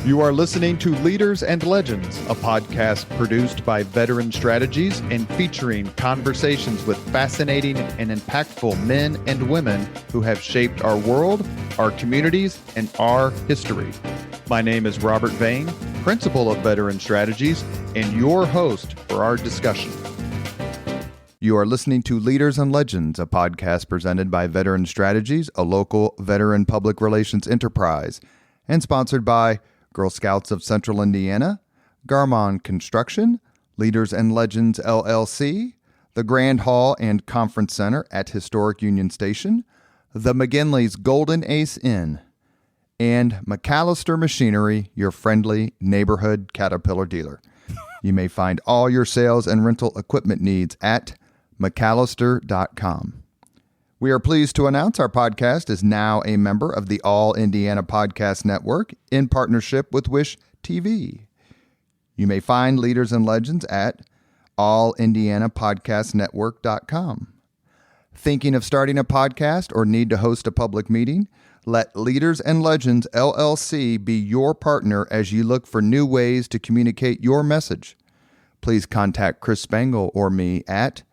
You are listening to Leaders and Legends, a podcast produced by Veteran Strategies and featuring conversations with fascinating and impactful men and women who have shaped our world, our communities, and our history. My name is Robert Vane, Principal of Veteran Strategies, and your host for our discussion. You are listening to Leaders and Legends, a podcast presented by Veteran Strategies, a local veteran public relations enterprise, and sponsored by Girl Scouts of Central Indiana, Garmon Construction, Leaders and Legends LLC, the Grand Hall and Conference Center at Historic Union Station, the McGinley's Golden Ace Inn, and McAllister Machinery, your friendly neighborhood Caterpillar dealer. You may find all your sales and rental equipment needs at McAllister.com. We are pleased to announce our podcast is now a member of the All Indiana Podcast Network in partnership with Wish TV. You may find Leaders and Legends at allindianapodcastnetwork.com. Thinking of starting a podcast or need to host a public meeting? Let Leaders and Legends LLC be your partner as you look for new ways to communicate your message. Please contact Chris Spangle or me at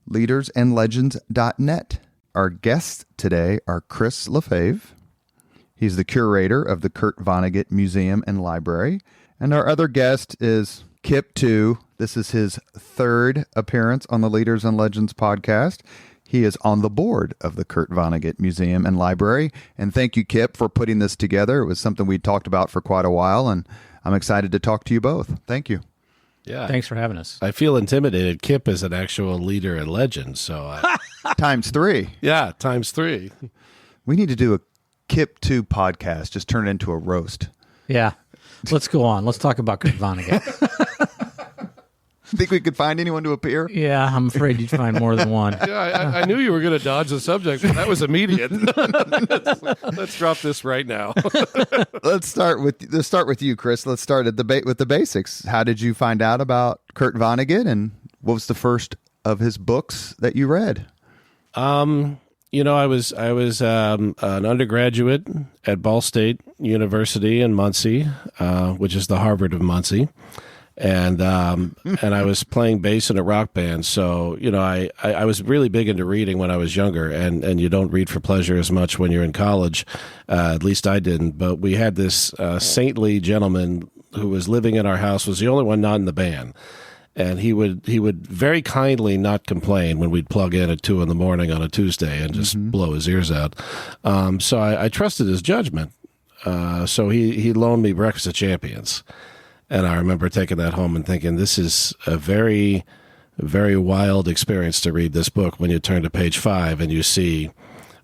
leadersandlegends.net. Our guests today are Chris Lafave. He's the curator of the Kurt Vonnegut Museum and Library. And our other guest is Kip Tew. This is his third appearance on the Leaders and Legends podcast. He is on the board of the Kurt Vonnegut Museum and Library. And thank you, Kip, for putting this together. It was something we talked about for quite a while, and I'm excited to talk to you both. Thank you. Yeah. Thanks for having us. I feel intimidated. Kip is an actual leader and legend, so Times three. Yeah, times three. We need to do a Kip Tew podcast, just turn it into a roast. Yeah. Let's go on. Let's talk about Kurt Vonnegut. Think we could find anyone to appear? Yeah, I'm afraid you'd find more than one. Yeah, I knew you were going to dodge the subject, but that was immediate. Let's drop this right now. Let's start with you, Chris. Let's start with the basics. How did you find out about Kurt Vonnegut, and what was the first of his books that you read? I was an undergraduate at Ball State University in Muncie, which is the Harvard of Muncie. And I was playing bass in a rock band. So, I was really big into reading when I was younger, and you don't read for pleasure as much when you're in college. At least I didn't. But we had this saintly gentleman who was living in our house, was the only one not in the band. And he would very kindly not complain when we'd plug in at 2 a.m. on a Tuesday and just blow his ears out. So I trusted his judgment. So he loaned me Breakfast of Champions. And I remember taking that home and thinking, this is a very, very wild experience to read this book when you turn to page 5 and you see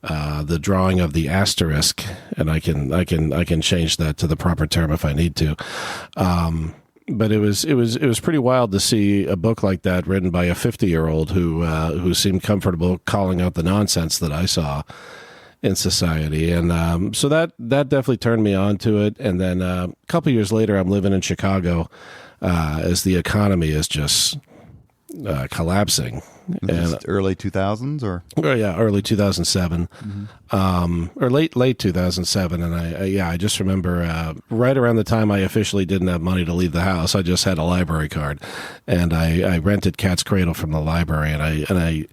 the drawing of the asterisk, and I can change that to the proper term if I need to. But it was pretty wild to see a book like that written by a 50-year-old who seemed comfortable calling out the nonsense that I saw in society. And so that definitely turned me on to it. And then a couple years later, I'm living in Chicago as the economy is just collapsing. And early 2000s or? Oh, yeah, early 2007 or late 2007. And I just remember right around the time I officially didn't have money to leave the house, I just had a library card, and I rented Cat's Cradle from the library, and I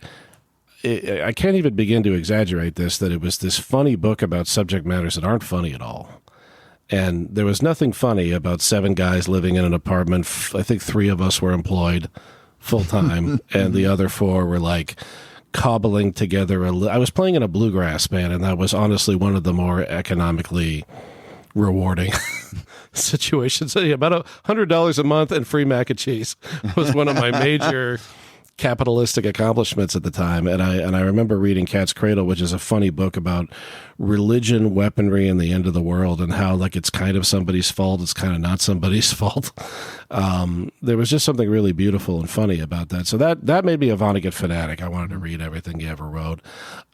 can't even begin to exaggerate this, that it was this funny book about subject matters that aren't funny at all. And there was nothing funny about 7 guys living in an apartment. I think 3 of us were employed full-time, and the other 4 were like cobbling together. I was playing in a bluegrass band, and that was honestly one of the more economically rewarding situations. About $100 a month and free mac and cheese was one of my major capitalistic accomplishments at the time. And I remember reading Cat's Cradle, which is a funny book about religion, weaponry, and the end of the world, and how like it's kind of somebody's fault, it's kind of not somebody's fault. There was just something really beautiful and funny about that. So that made me a Vonnegut fanatic. I wanted to read everything he ever wrote.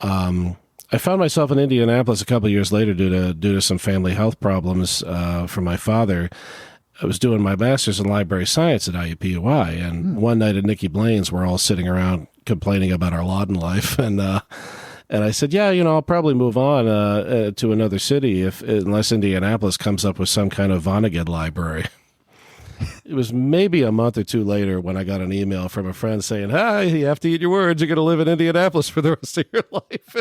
I found myself in Indianapolis a couple of years later due to some family health problems from my father. I was doing my master's in library science at IUPUI, and one night at Nikki Blaine's, we're all sitting around complaining about our lot in life, and And I said, yeah, I'll probably move on to another city unless Indianapolis comes up with some kind of Vonnegut library. It was maybe a month or two later when I got an email from a friend saying, hi, you have to eat your words. You're going to live in Indianapolis for the rest of your life.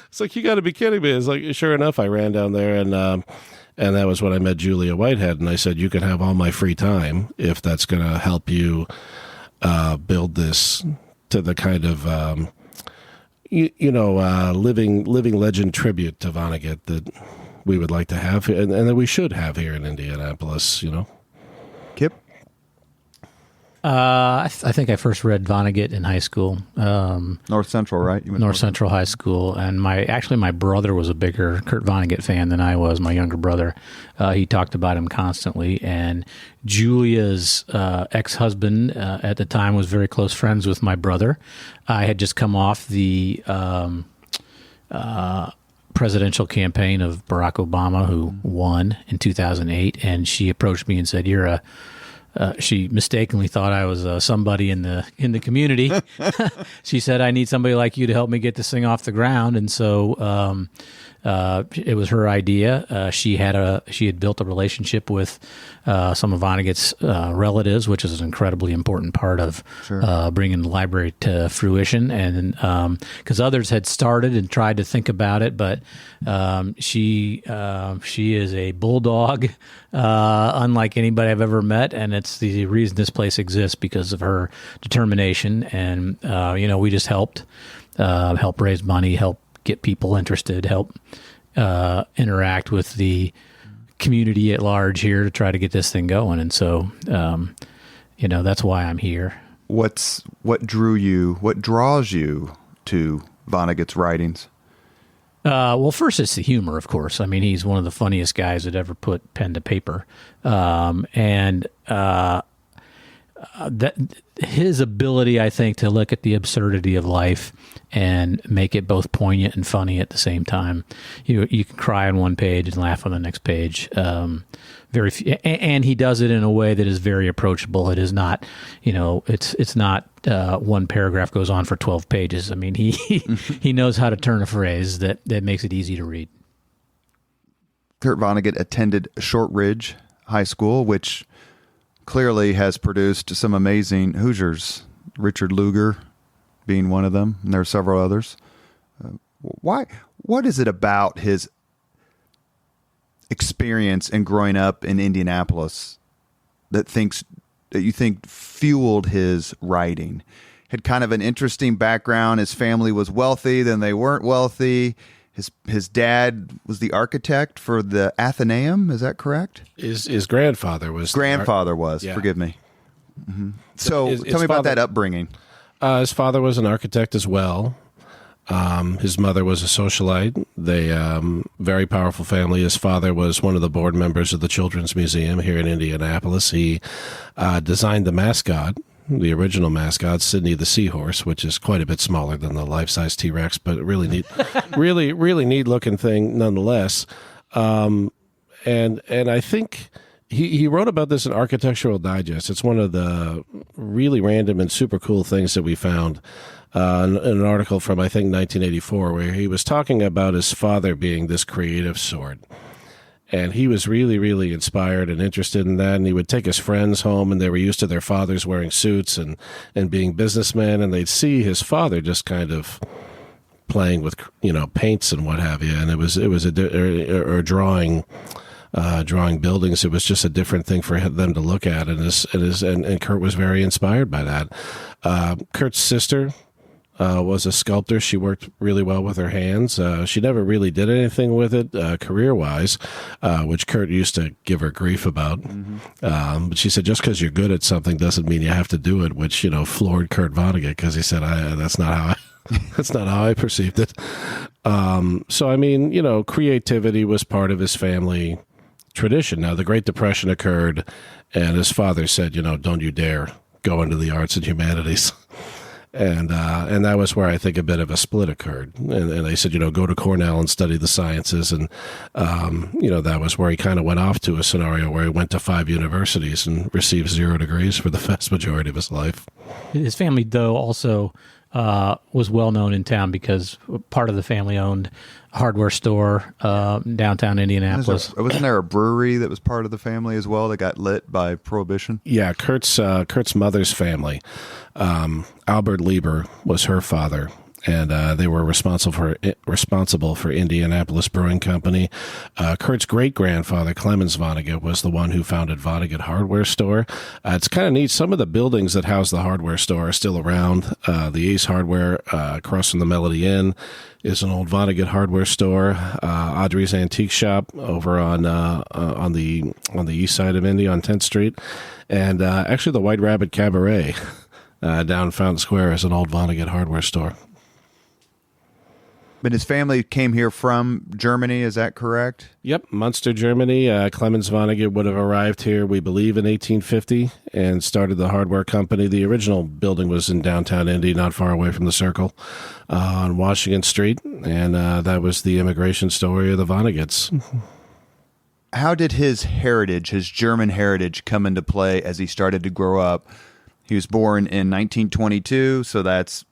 It's like, you got to be kidding me. It's like, sure enough, I ran down there, and that was when I met Julia Whitehead. And I said, you can have all my free time if that's going to help you build this to the kind of living legend tribute to Vonnegut that we would like to have and that we should have here in Indianapolis. Kip? I think I first read Vonnegut in high school. North Central, right? You went North Central High School, and my brother was a bigger Kurt Vonnegut fan than I was. My younger brother, he talked about him constantly. And Julia's ex-husband at the time was very close friends with my brother. I had just come off the presidential campaign of Barack Obama, who won in 2008, and she approached me and said, she mistakenly thought I was somebody in the community. She said, I need somebody like you to help me get this thing off the ground. And so it was her idea. She had built a relationship with some of Vonnegut's relatives, which is an incredibly important part of bringing the library to fruition. And because others had started and tried to think about it, but she is a bulldog, unlike anybody I've ever met, and it's the reason this place exists because of her determination. And we just help raise money, help get people interested, help interact with the community at large here to try to get this thing going. And so, that's why I'm here. What draws you to Vonnegut's writings? Well, first it's the humor, of course. I mean, he's one of the funniest guys that ever put pen to paper. That his ability, I think, to look at the absurdity of life and make it both poignant and funny at the same time. You can cry on one page and laugh on the next page. And he does it in a way that is very approachable. It is not, it's not one paragraph goes on for 12 pages. I mean, he knows how to turn a phrase that makes it easy to read. Kurt Vonnegut attended Shortridge High School, which clearly has produced some amazing Hoosiers, Richard Lugar being one of them, and there are several others. What is it about his experience in growing up in Indianapolis that you think fueled his writing? Had kind of an interesting background. His family was wealthy, then they weren't wealthy. His dad was the architect for the Athenaeum. Is that correct? His grandfather was. Yeah. Forgive me. Mm-hmm. So tell me about that upbringing. His father was an architect as well. His mother was a socialite. They very powerful family. His father was one of the board members of the Children's Museum here in Indianapolis. He designed the mascot, the original mascot, Sydney the Seahorse, which is quite a bit smaller than the life-size T-Rex, but really neat, really neat looking thing nonetheless. And I think he wrote about this in Architectural Digest. It's one of the really random and super cool things that we found in an article from, I think, 1984, where he was talking about his father being this creative sort. And he was really, really inspired and interested in that. And he would take his friends home, and they were used to their fathers wearing suits and being businessmen. And they'd see his father just kind of playing with, paints and what have you. And it was drawing buildings. It was just a different thing for them to look at. And Kurt was very inspired by that. Kurt's sister was a sculptor. She worked really well with her hands. She never really did anything with it career-wise, which Kurt used to give her grief about. Mm-hmm. But she said, just because you're good at something doesn't mean you have to do it, which, floored Kurt Vonnegut, because he said, that's not how I perceived it. So, I mean, creativity was part of his family tradition. Now, the Great Depression occurred, and his father said, don't you dare go into the arts and humanities. And that was where I think a bit of a split occurred. And they said, go to Cornell and study the sciences. And, that was where he kind of went off to a scenario where he went to 5 universities and received 0 degrees for the vast majority of his life. His family, though, also was well known in town because part of the family owned a hardware store downtown Indianapolis. Wasn't there a brewery that was part of the family as well that got lit by Prohibition? Yeah, Kurt's mother's family. Albert Lieber was her father, and they were responsible for Indianapolis Brewing Company. Kurt's great-grandfather, Clemens Vonnegut, was the one who founded Vonnegut Hardware Store. It's kind of neat. Some of the buildings that house the hardware store are still around. The Ace Hardware across from the Melody Inn is an old Vonnegut hardware store. Audrey's Antique Shop over on the east side of Indy on 10th Street. And actually the White Rabbit Cabaret down Fountain Square is an old Vonnegut hardware store. But his family came here from Germany, is that correct? Yep, Munster, Germany. Clemens Vonnegut would have arrived here, we believe, in 1850 and started the hardware company. The original building was in downtown Indy, not far away from the Circle, on Washington Street, and that was the immigration story of the Vonneguts. How did his heritage, his German heritage, come into play as he started to grow up? He was born in 1922, so that's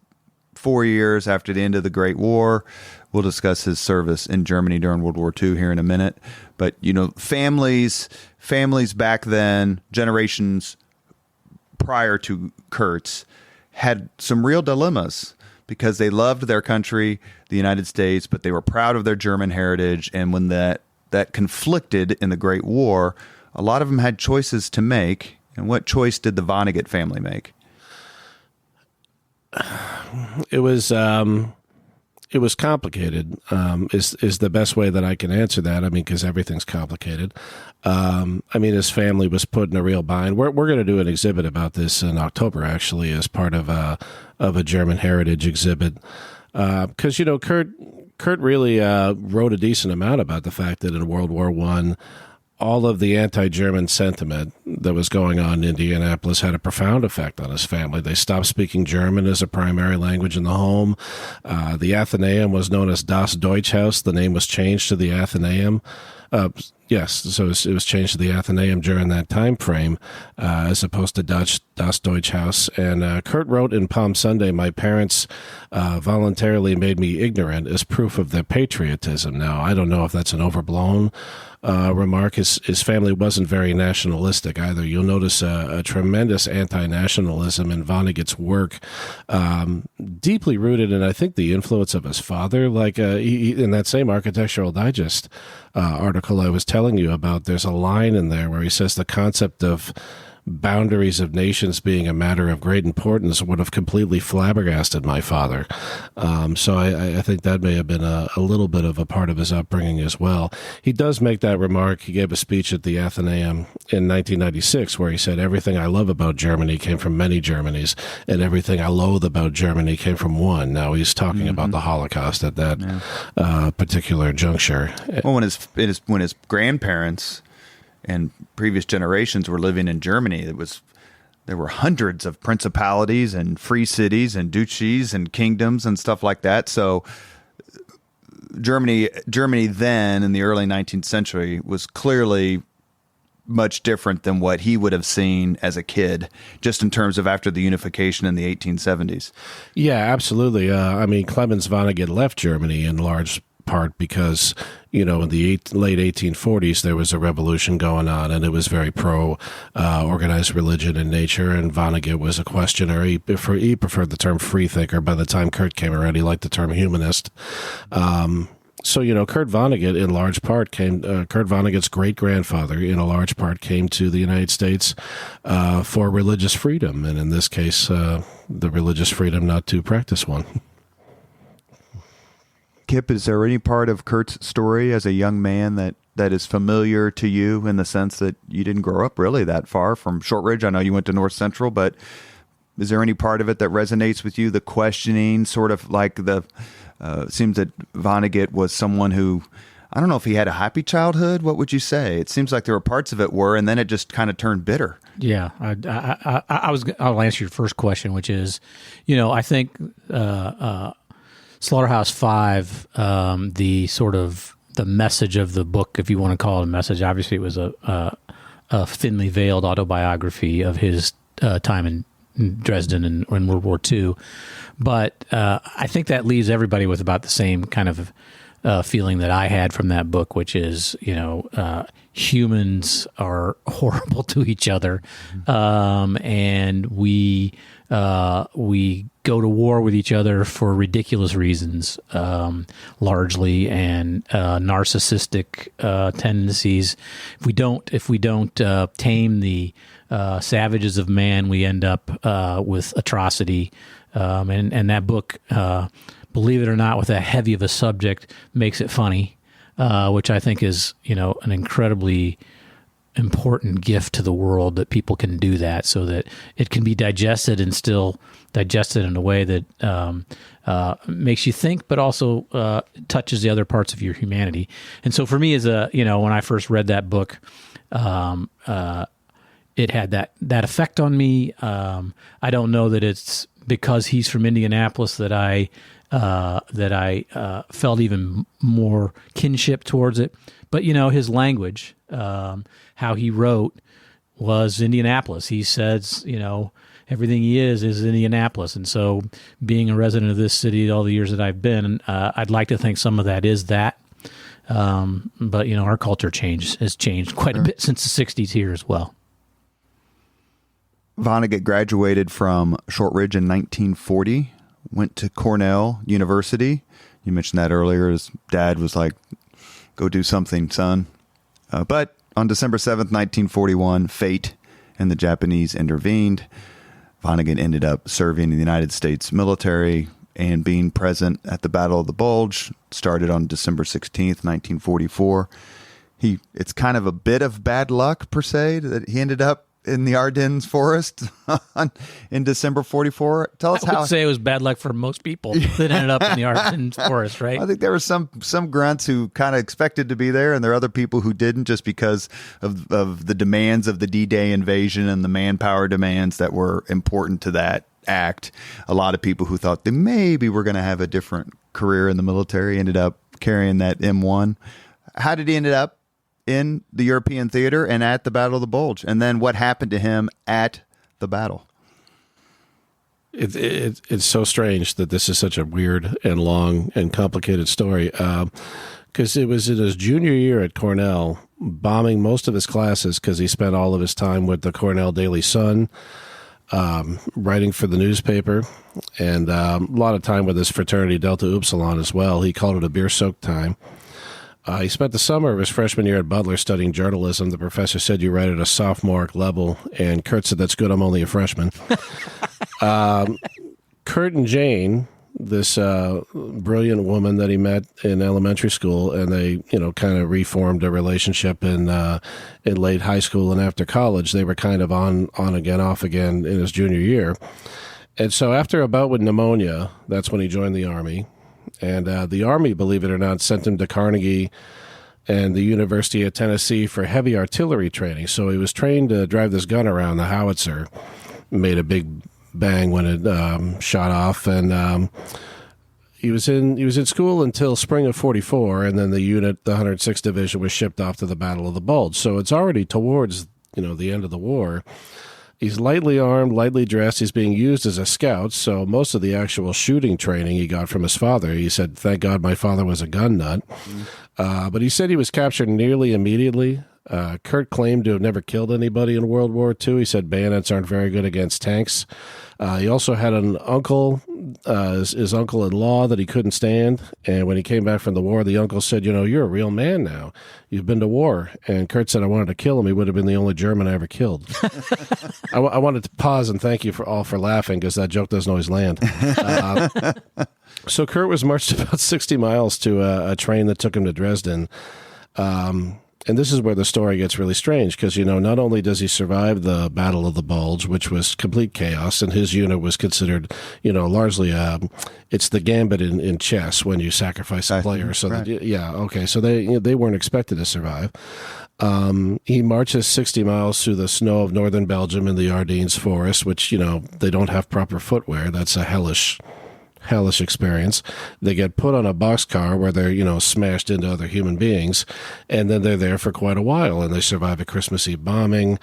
4 years after the end of the Great War. We'll discuss his service in Germany during World War II here in a minute. But, families back then, generations prior to Kurt's, had some real dilemmas because they loved their country, the United States, but they were proud of their German heritage. And when that conflicted in the Great War, a lot of them had choices to make. And what choice did the Vonnegut family make? It was complicated. Is the best way that I can answer that. I mean, because everything's complicated. His family was put in a real bind. We're going to do an exhibit about this in October, actually, as part of a German heritage exhibit. Because Kurt really wrote a decent amount about the fact that in World War I, all of the anti-German sentiment that was going on in Indianapolis had a profound effect on his family. They stopped speaking German as a primary language in the home. The Athenaeum was known as Das Deutschhaus. The name was changed to the Athenaeum. Yes, so it was changed to the Athenaeum during that time frame, as opposed to Das Deutschhaus. And Kurt wrote in Palm Sunday, "My parents voluntarily made me ignorant as proof of their patriotism." Now, I don't know if that's an overblown remark. His family wasn't very nationalistic either. You'll notice a tremendous anti-nationalism in Vonnegut's work, deeply rooted in, I think, the influence of his father. Like in that same Architectural Digest article I was telling you about, there's a line in there where he says the concept of boundaries of nations being a matter of great importance would have completely flabbergasted my father. So I think that may have been a little bit of a part of his upbringing as well. He does make that remark. He gave a speech at the Athenaeum in 1996 where he said, "Everything I love about Germany came from many Germanys, and everything I loathe about Germany came from one." Now he's talking about the Holocaust at that particular juncture. Well, when his grandparents and previous generations were living in Germany, there were hundreds of principalities and free cities and duchies and kingdoms and stuff like that. So Germany then in the early 19th century was clearly much different than what he would have seen as a kid, just in terms of after the unification in the 1870s. Yeah, absolutely. Clemens Vonnegut left Germany in large part because, in the late 1840s, there was a revolution going on, and it was very pro-organized religion in nature, and Vonnegut was a questioner. He preferred the term freethinker. By the time Kurt came around, he liked the term humanist. So, Kurt Vonnegut, in large part, Kurt Vonnegut's great-grandfather, in a large part, came to the United States for religious freedom, and in this case, the religious freedom not to practice one. Kip, is there any part of Kurt's story as a young man that is familiar to you in the sense that you didn't grow up really that far from Shortridge? I know you went to North Central, but is there any part of it that resonates with you? The questioning, sort of like it seems that Vonnegut was someone who, I don't know if he had a happy childhood. What would you say? It seems like there were parts of it and then it just kind of turned bitter. Yeah, I'll answer your first question, which is, I think Slaughterhouse-Five, the sort of the message of the book, if you want to call it a message. Obviously, it was a thinly veiled autobiography of his time in Dresden in World War II. But I think that leaves everybody with about the same kind of feeling that I had from that book, which is, humans are horrible to each other, and we go to war with each other for ridiculous reasons, largely, and narcissistic tendencies. If we don't tame the savages of man, we end up with atrocity. And that book, believe it or not, with that heavy of a subject, makes it funny, which I think is, an incredibly important gift to the world, that people can do that, so that it can be digested and still digested in a way that makes you think, but also touches the other parts of your humanity. And so for me, when I first read that book, it had that effect on me. I don't know that it's because he's from Indianapolis that I felt even more kinship towards it. But, his language, how he wrote, was Indianapolis. He says, everything he is Indianapolis. And so being a resident of this city all the years that I've been, I'd like to think some of that is that. But, our culture has changed quite a bit since the 60s here as well. Vonnegut graduated from Shortridge in 1940, went to Cornell University. You mentioned that earlier. His dad was like, go do something, son. But on December 7th, 1941, fate and the Japanese intervened. Vonnegut ended up serving in the United States military and being present at the Battle of the Bulge. Started on December 16th, 1944. It's kind of a bit of bad luck, per se, that he ended up in the Ardennes forest in December 44. Tell us how. I would say it was bad luck for most people that ended up in the Ardennes forest, right? I think there were some grunts who kind of expected to be there, and there are other people who didn't, just because of the demands of the D-Day invasion and the manpower demands that were important to that act. A lot of people who thought they maybe were going to have a different career in the military ended up carrying that M1. How did he end up in the European theater and at the Battle of the Bulge? And then what happened to him at the battle? It's so strange that this is such a weird and long and complicated story, because it was in his junior year at Cornell, bombing most of his classes because he spent all of his time with the Cornell Daily Sun, writing for the newspaper, and a lot of time with his fraternity Delta Upsilon as well. He called it a beer-soaked time. He spent the summer of his freshman year at Butler studying journalism. The professor said, you write at a sophomoric level, and Kurt said, that's good, I'm only a freshman. Kurt and Jane, this brilliant woman that he met in elementary school, and they, kind of reformed a relationship in late high school and after college. They were kind of on again, off again in his junior year. And so after a bout with pneumonia, that's when he joined the Army. And the Army, believe it or not, sent him to Carnegie and the University of Tennessee for heavy artillery training. So he was trained to drive this gun around, the howitzer. Made a big bang when it shot off. And he was in school until spring of 44, and then the unit, the 106th Division, was shipped off to the Battle of the Bulge. So it's already towards the end of the war. He's lightly armed, lightly dressed. He's being used as a scout, so most of the actual shooting training he got from his father. He said, thank God my father was a gun nut. But he said he was captured nearly immediately. Kurt claimed to have never killed anybody in World War II. He said bayonets aren't very good against tanks. He also had an uncle, his uncle-in-law, that he couldn't stand. And when he came back from the war, the uncle said, you're a real man now. You've been to war. And Kurt said, I wanted to kill him. He would have been the only German I ever killed. I wanted to pause and thank you for laughing, because that joke doesn't always land. So Kurt was marched about 60 miles to a train that took him to Dresden. And this is where the story gets really strange, because, not only does he survive the Battle of the Bulge, which was complete chaos, and his unit was considered, largely, it's the gambit in chess when you sacrifice a player. So, right. So they weren't expected to survive. He marches 60 miles through the snow of northern Belgium in the Ardennes forest, which, they don't have proper footwear. That's a hellish hellish experience. They get put on a boxcar where they're, smashed into other human beings, and then they're there for quite a while, and they survive a Christmas Eve bombing.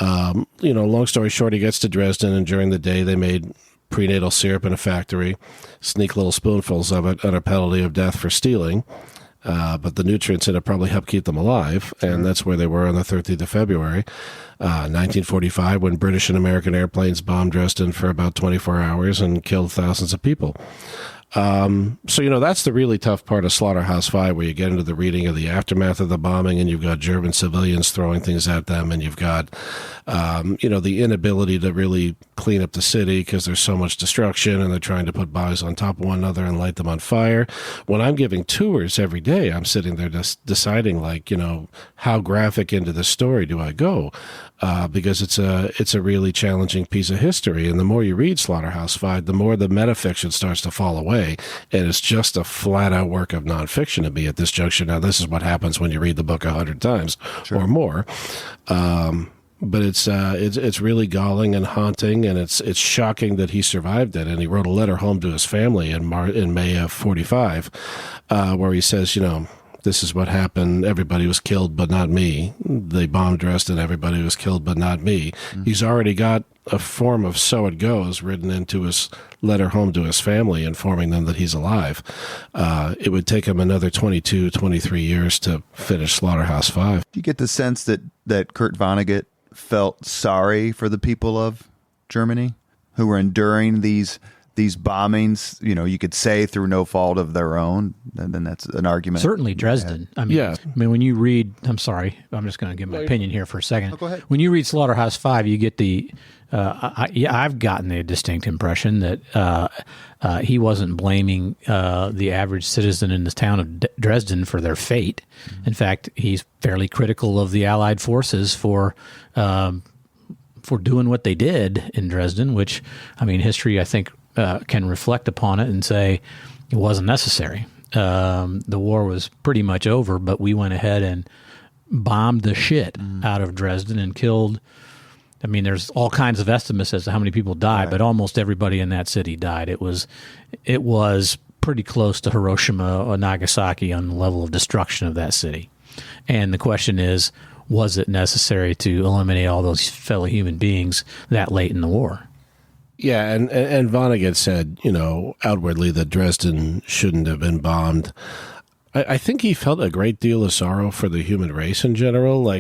Long story short, he gets to Dresden, and during the day they made prenatal syrup in a factory, sneak little spoonfuls of it under penalty of death for stealing. But the nutrients in it probably helped keep them alive, and that's where they were on the 13th of February, 1945, when British and American airplanes bombed Dresden for about 24 hours and killed thousands of people. So that's the really tough part of Slaughterhouse-Five, where you get into the reading of the aftermath of the bombing, and you've got German civilians throwing things at them, and you've got, the inability to really clean up the city because there's so much destruction, and they're trying to put bodies on top of one another and light them on fire. When I'm giving tours every day, I'm sitting there just deciding, how graphic into the story do I go? Because it's a really challenging piece of history, and the more you read Slaughterhouse-Five, the more the metafiction starts to fall away, and it's just a flat-out work of nonfiction to me at this juncture. Now, this is what happens when you read the book 100 times or more. But it's really galling and haunting, and it's shocking that he survived it. And he wrote a letter home to his family in May of 45, where he says, this is what happened. Everybody was killed, but not me. They bombed Dresden. Everybody was killed, but not me. Mm-hmm. He's already got a form of "So It Goes" written into his letter home to his family, informing them that he's alive. It would take him another 22, 23 years to finish Slaughterhouse-Five. Do you get the sense that Kurt Vonnegut felt sorry for the people of Germany who were enduring these bombings, you could say through no fault of their own, and then that's an argument. Certainly Dresden. Yeah. When you read, I'm sorry, I'm just going to give my opinion here for a second. Oh, go ahead. When you read Slaughterhouse-Five, you get I've gotten the distinct impression that he wasn't blaming the average citizen in the town of Dresden for their fate. Mm-hmm. In fact, he's fairly critical of the Allied forces for doing what they did in Dresden, which, history, I think, can reflect upon it and say it wasn't necessary. The war was pretty much over, but we went ahead and bombed the shit out of Dresden and killed. There's all kinds of estimates as to how many people died, but almost everybody in that city died. It was pretty close to Hiroshima or Nagasaki on the level of destruction of that city. And the question is, was it necessary to eliminate all those fellow human beings that late in the war? Yeah, and Vonnegut said, outwardly that Dresden shouldn't have been bombed. I think he felt a great deal of sorrow for the human race in general.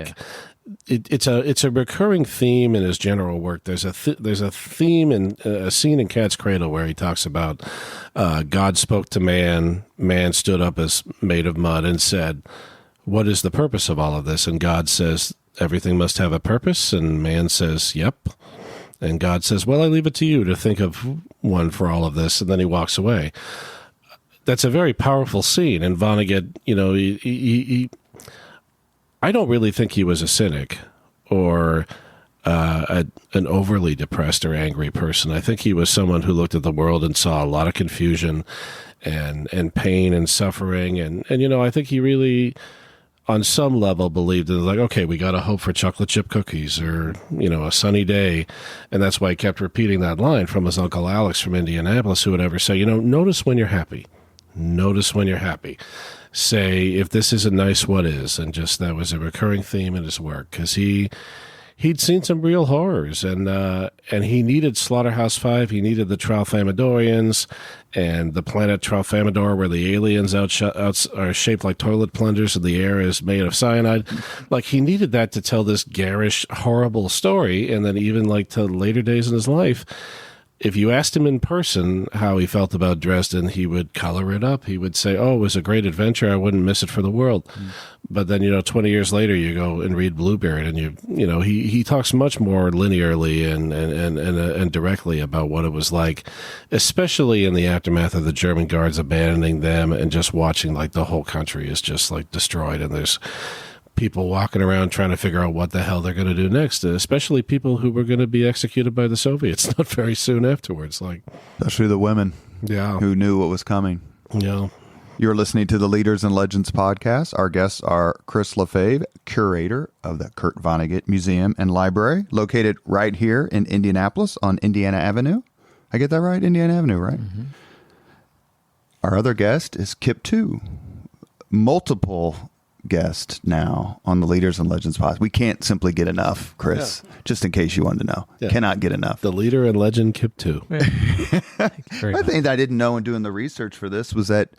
It's a recurring theme in his general work. There's a theme in a scene in Cat's Cradle where he talks about God spoke to man, man stood up as made of mud and said, "What is the purpose of all of this?" And God says, "Everything must have a purpose." And man says, "Yep." And God says, "Well, I leave it to you to think of one for all of this." And then he walks away. That's a very powerful scene. And Vonnegut, I don't really think he was a cynic or an overly depressed or angry person. I think he was someone who looked at the world and saw a lot of confusion and pain and suffering. And I think he really, on some level, believed in okay, we got to hope for chocolate chip cookies or, a sunny day. And that's why he kept repeating that line from his Uncle Alex from Indianapolis, who would ever say, notice when you're happy. Notice when you're happy. Say, if this isn't nice, what is? And just that was a recurring theme in his work, because he'd seen some real horrors, and he needed Slaughterhouse-Five. He needed the Tralfamadorians and the planet Tralfamador, where the aliens are shaped like toilet plungers and the air is made of cyanide. He needed that to tell this garish, horrible story. And then even to later days in his life, if you asked him in person how he felt about Dresden, he would color it up. He would say, "Oh, it was a great adventure. I wouldn't miss it for the world." But then, 20 years later, you go and read Bluebeard, and he talks much more linearly and directly about what it was like, especially in the aftermath of the German guards abandoning them and just watching the whole country is just destroyed, and there's people walking around trying to figure out what the hell they're going to do next, especially people who were going to be executed by the Soviets not very soon afterwards. Especially the women who knew what was coming. Yeah. You're listening to the Leaders and Legends podcast. Our guests are Chris Lafave, curator of the Kurt Vonnegut Museum and Library, located right here in Indianapolis on Indiana Avenue. I get that right? Indiana Avenue, right? Mm-hmm. Our other guest is Kip Tew, multiple guest now on the Leaders and Legends podcast. We can't simply get enough, Chris, just in case you wanted to know. Yeah. Cannot get enough. The leader and legend Kip Tew. One thing that I didn't know in doing the research for this was that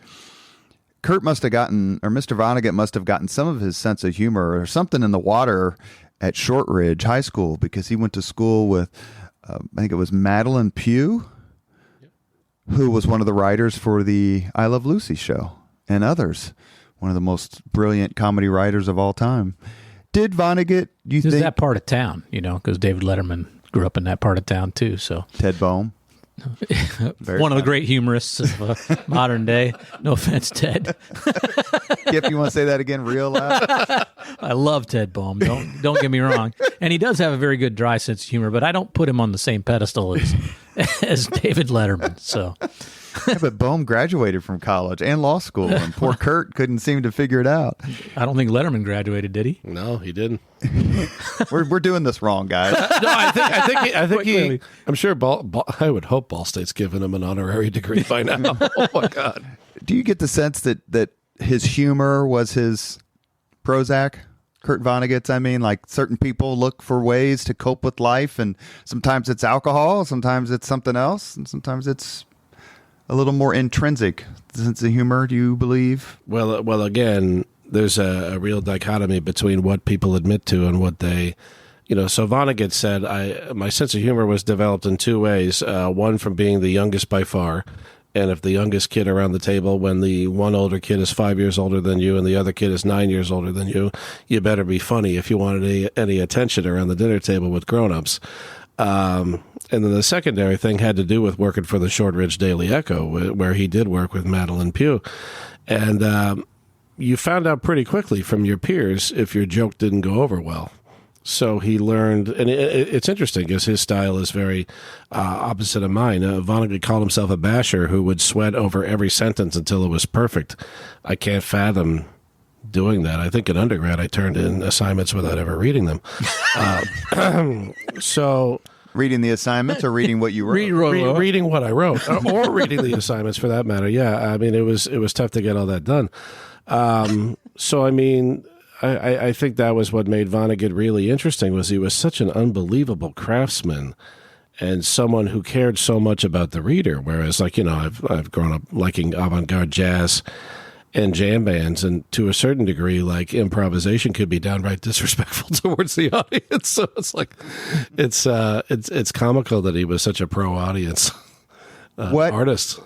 Kurt must have gotten, or Mr. Vonnegut must have gotten some of his sense of humor or something in the water at Shortridge High School, because he went to school with, I think it was Madeline Pugh, who was one of the writers for the I Love Lucy show, and others. One of the most brilliant comedy writers of all time. Did Vonnegut, do you think? That part of town, because David Letterman grew up in that part of town too. So Ted Boehm. One of the great humorists of modern day. No offense, Ted. Kip, you want to say that again real loud? I love Ted Boehm. Don't get me wrong. And he does have a very good dry sense of humor, but I don't put him on the same pedestal as David Letterman. So, yeah, but Boehm graduated from college and law school, and poor Kurt couldn't seem to figure it out. I don't think Letterman graduated, did he? No, he didn't. We're doing this wrong, guys. No, I think he. I'm sure. I would hope Ball State's given him an honorary degree by now. Oh my God! Do you get the sense that his humor was his Prozac? Kurt Vonnegut's, I mean, like certain people look for ways to cope with life, and sometimes it's alcohol, sometimes it's something else, and sometimes it's a little more intrinsic sense of humor. Do you believe? Well, again, there's a real dichotomy between what people admit to and what they, So Vonnegut said, my sense of humor was developed in two ways. One, from being the youngest by far. And if the youngest kid around the table, when the one older kid is 5 years older than you and the other kid is 9 years older than you, you better be funny if you wanted any attention around the dinner table with grown-ups. And then the secondary thing had to do with working for the Shortridge Daily Echo, where he did work with Madeline Pugh. And you found out pretty quickly from your peers if your joke didn't go over well. So he learned, and it's interesting because his style is very opposite of mine. Vonnegut called himself a basher who would sweat over every sentence until it was perfect. I can't fathom doing that. I think in undergrad I turned in assignments without ever reading them. So reading the assignments or reading what you wrote? Reading what I wrote, or reading the assignments for that matter. Yeah, I mean it was tough to get all that done. So I mean. I think that was what made Vonnegut really interesting, was he was such an unbelievable craftsman and someone who cared so much about the reader. Whereas, I've grown up liking avant-garde jazz and jam bands, and to a certain degree, like improvisation could be downright disrespectful towards the audience. So it's like, it's comical that he was such a pro audience artist.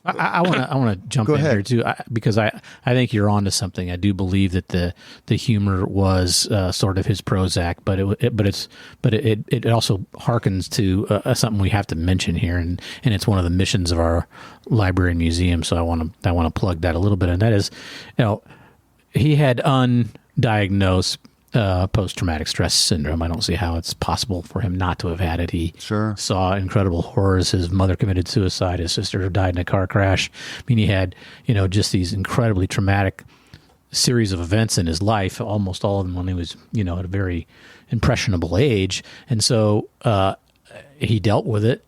I want to jump in here too, because I think you're onto something. I do believe that the humor was sort of his Prozac, but it also harkens to something we have to mention here, and it's one of the missions of our library and museum. So I want to plug that a little bit, and that is, he had undiagnosed post-traumatic stress syndrome. I don't see how it's possible for him not to have had it. He saw incredible horrors. His mother committed suicide. His sister died in a car crash. I mean, he had, just these incredibly traumatic series of events in his life, almost all of them when he was, at a very impressionable age. And so he dealt with it.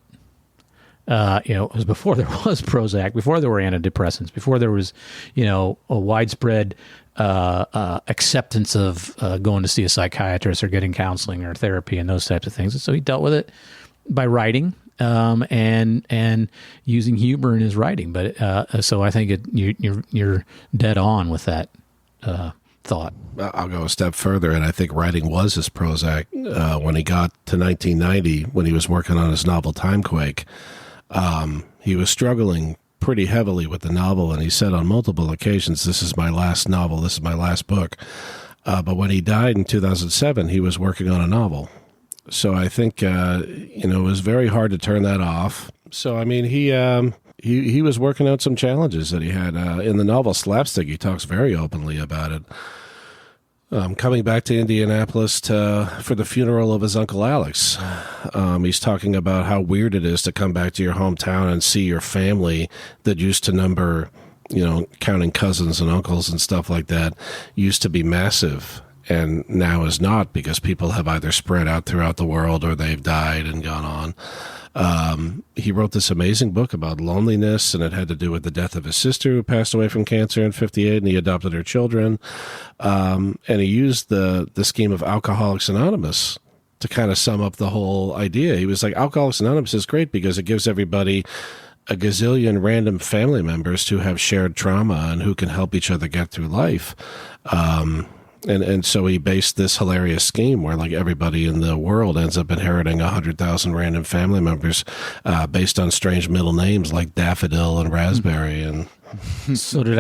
It was before there was Prozac, before there were antidepressants, before there was, a widespread acceptance of going to see a psychiatrist or getting counseling or therapy and those types of things. And so he dealt with it by writing and using humor in his writing. But so I think you're dead on with that thought. I'll go a step further, and I think writing was his Prozac. When he got to 1990, when he was working on his novel Timequake, he was struggling pretty heavily with the novel, and he said on multiple occasions, "This is my last novel, this is my last book." But when he died in 2007, he was working on a novel. So I think, it was very hard to turn that off. So, I mean, he was working out some challenges that he had. In the novel Slapstick, he talks very openly about it. Coming back to Indianapolis for the funeral of his Uncle Alex. He's talking about how weird it is to come back to your hometown and see your family that used to number, counting cousins and uncles and stuff like that, used to be massive. and now is not, because people have either spread out throughout the world or they've died and gone on. He wrote this amazing book about loneliness, and it had to do with the death of his sister who passed away from cancer in 1958, and he adopted her children. And he used the scheme of Alcoholics Anonymous to kind of sum up the whole idea. He was like, Alcoholics Anonymous is great because it gives everybody a gazillion random family members who have shared trauma and who can help each other get through life. And so he based this hilarious scheme where like everybody in the world ends up inheriting 100,000 random family members based on strange middle names like Daffodil and Raspberry. And So did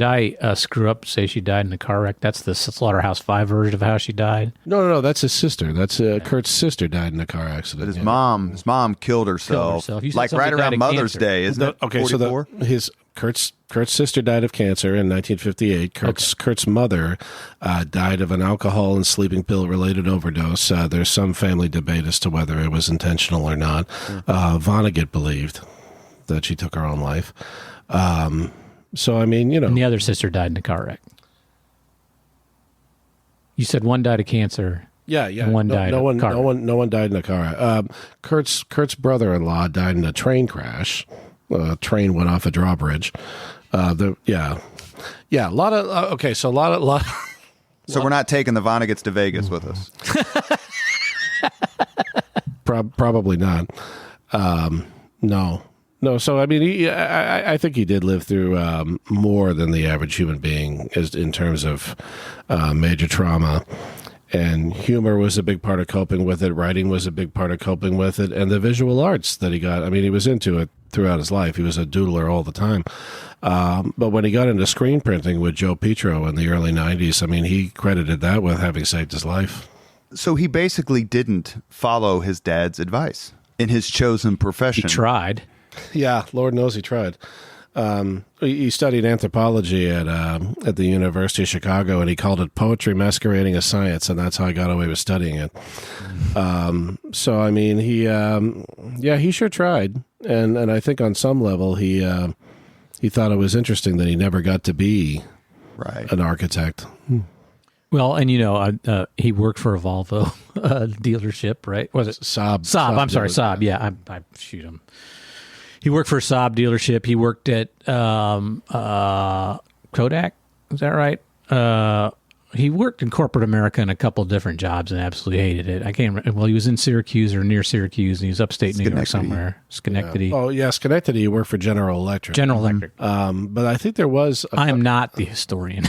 I screw up? Say she died in a car wreck? That's the Slaughterhouse-Five version of how she died. No, that's his sister. That's Kurt's sister died in a car accident. But his mom killed herself. You said like right somebody died around of Mother's cancer. Day, isn't it? Okay, 44? so Kurt's sister died of cancer in 1958. Kurt's mother died of an alcohol and sleeping pill related overdose. There's some family debate as to whether it was intentional or not. Vonnegut believed that she took her own life. So I mean, And the other sister died in a car wreck. You said one died of cancer. Yeah. And one died. No of car wreck. one died in a car. Kurt's brother-in-law died in a train crash. A train went off a drawbridge. A lot of okay. So a lot. So we're not taking the Vonneguts to Vegas with us. Probably not. No. So I mean, I think he did live through more than the average human being, in terms of major trauma. And humor was a big part of coping with it. Writing was a big part of coping with it, and the visual arts that he got. I mean, he was into it throughout his life. He was a doodler all the time. But when he got into screen printing with Joe Petro in the early 90s, I mean, he credited that with having saved his life. So he basically didn't follow his dad's advice in his chosen profession. He tried. Yeah, Lord knows he tried. He studied anthropology at the University of Chicago, and he called it poetry masquerading as science, and that's how I got away with studying it. So I mean, he sure tried, and I think on some level he thought it was interesting that he never got to be an architect. Well, and he worked for a Volvo dealership, right? Was it Saab? I'm sorry, Saab. Yeah, I shoot him. He worked for a Saab dealership. He worked at Kodak. Is that right? He worked in corporate America in a couple of different jobs and absolutely hated it. I can't remember. Well, he was in Syracuse or near Syracuse, and he was upstate New York somewhere. Schenectady. Yeah. Oh, yeah, Schenectady. He worked for General Electric. But I think there was... I am not the historian.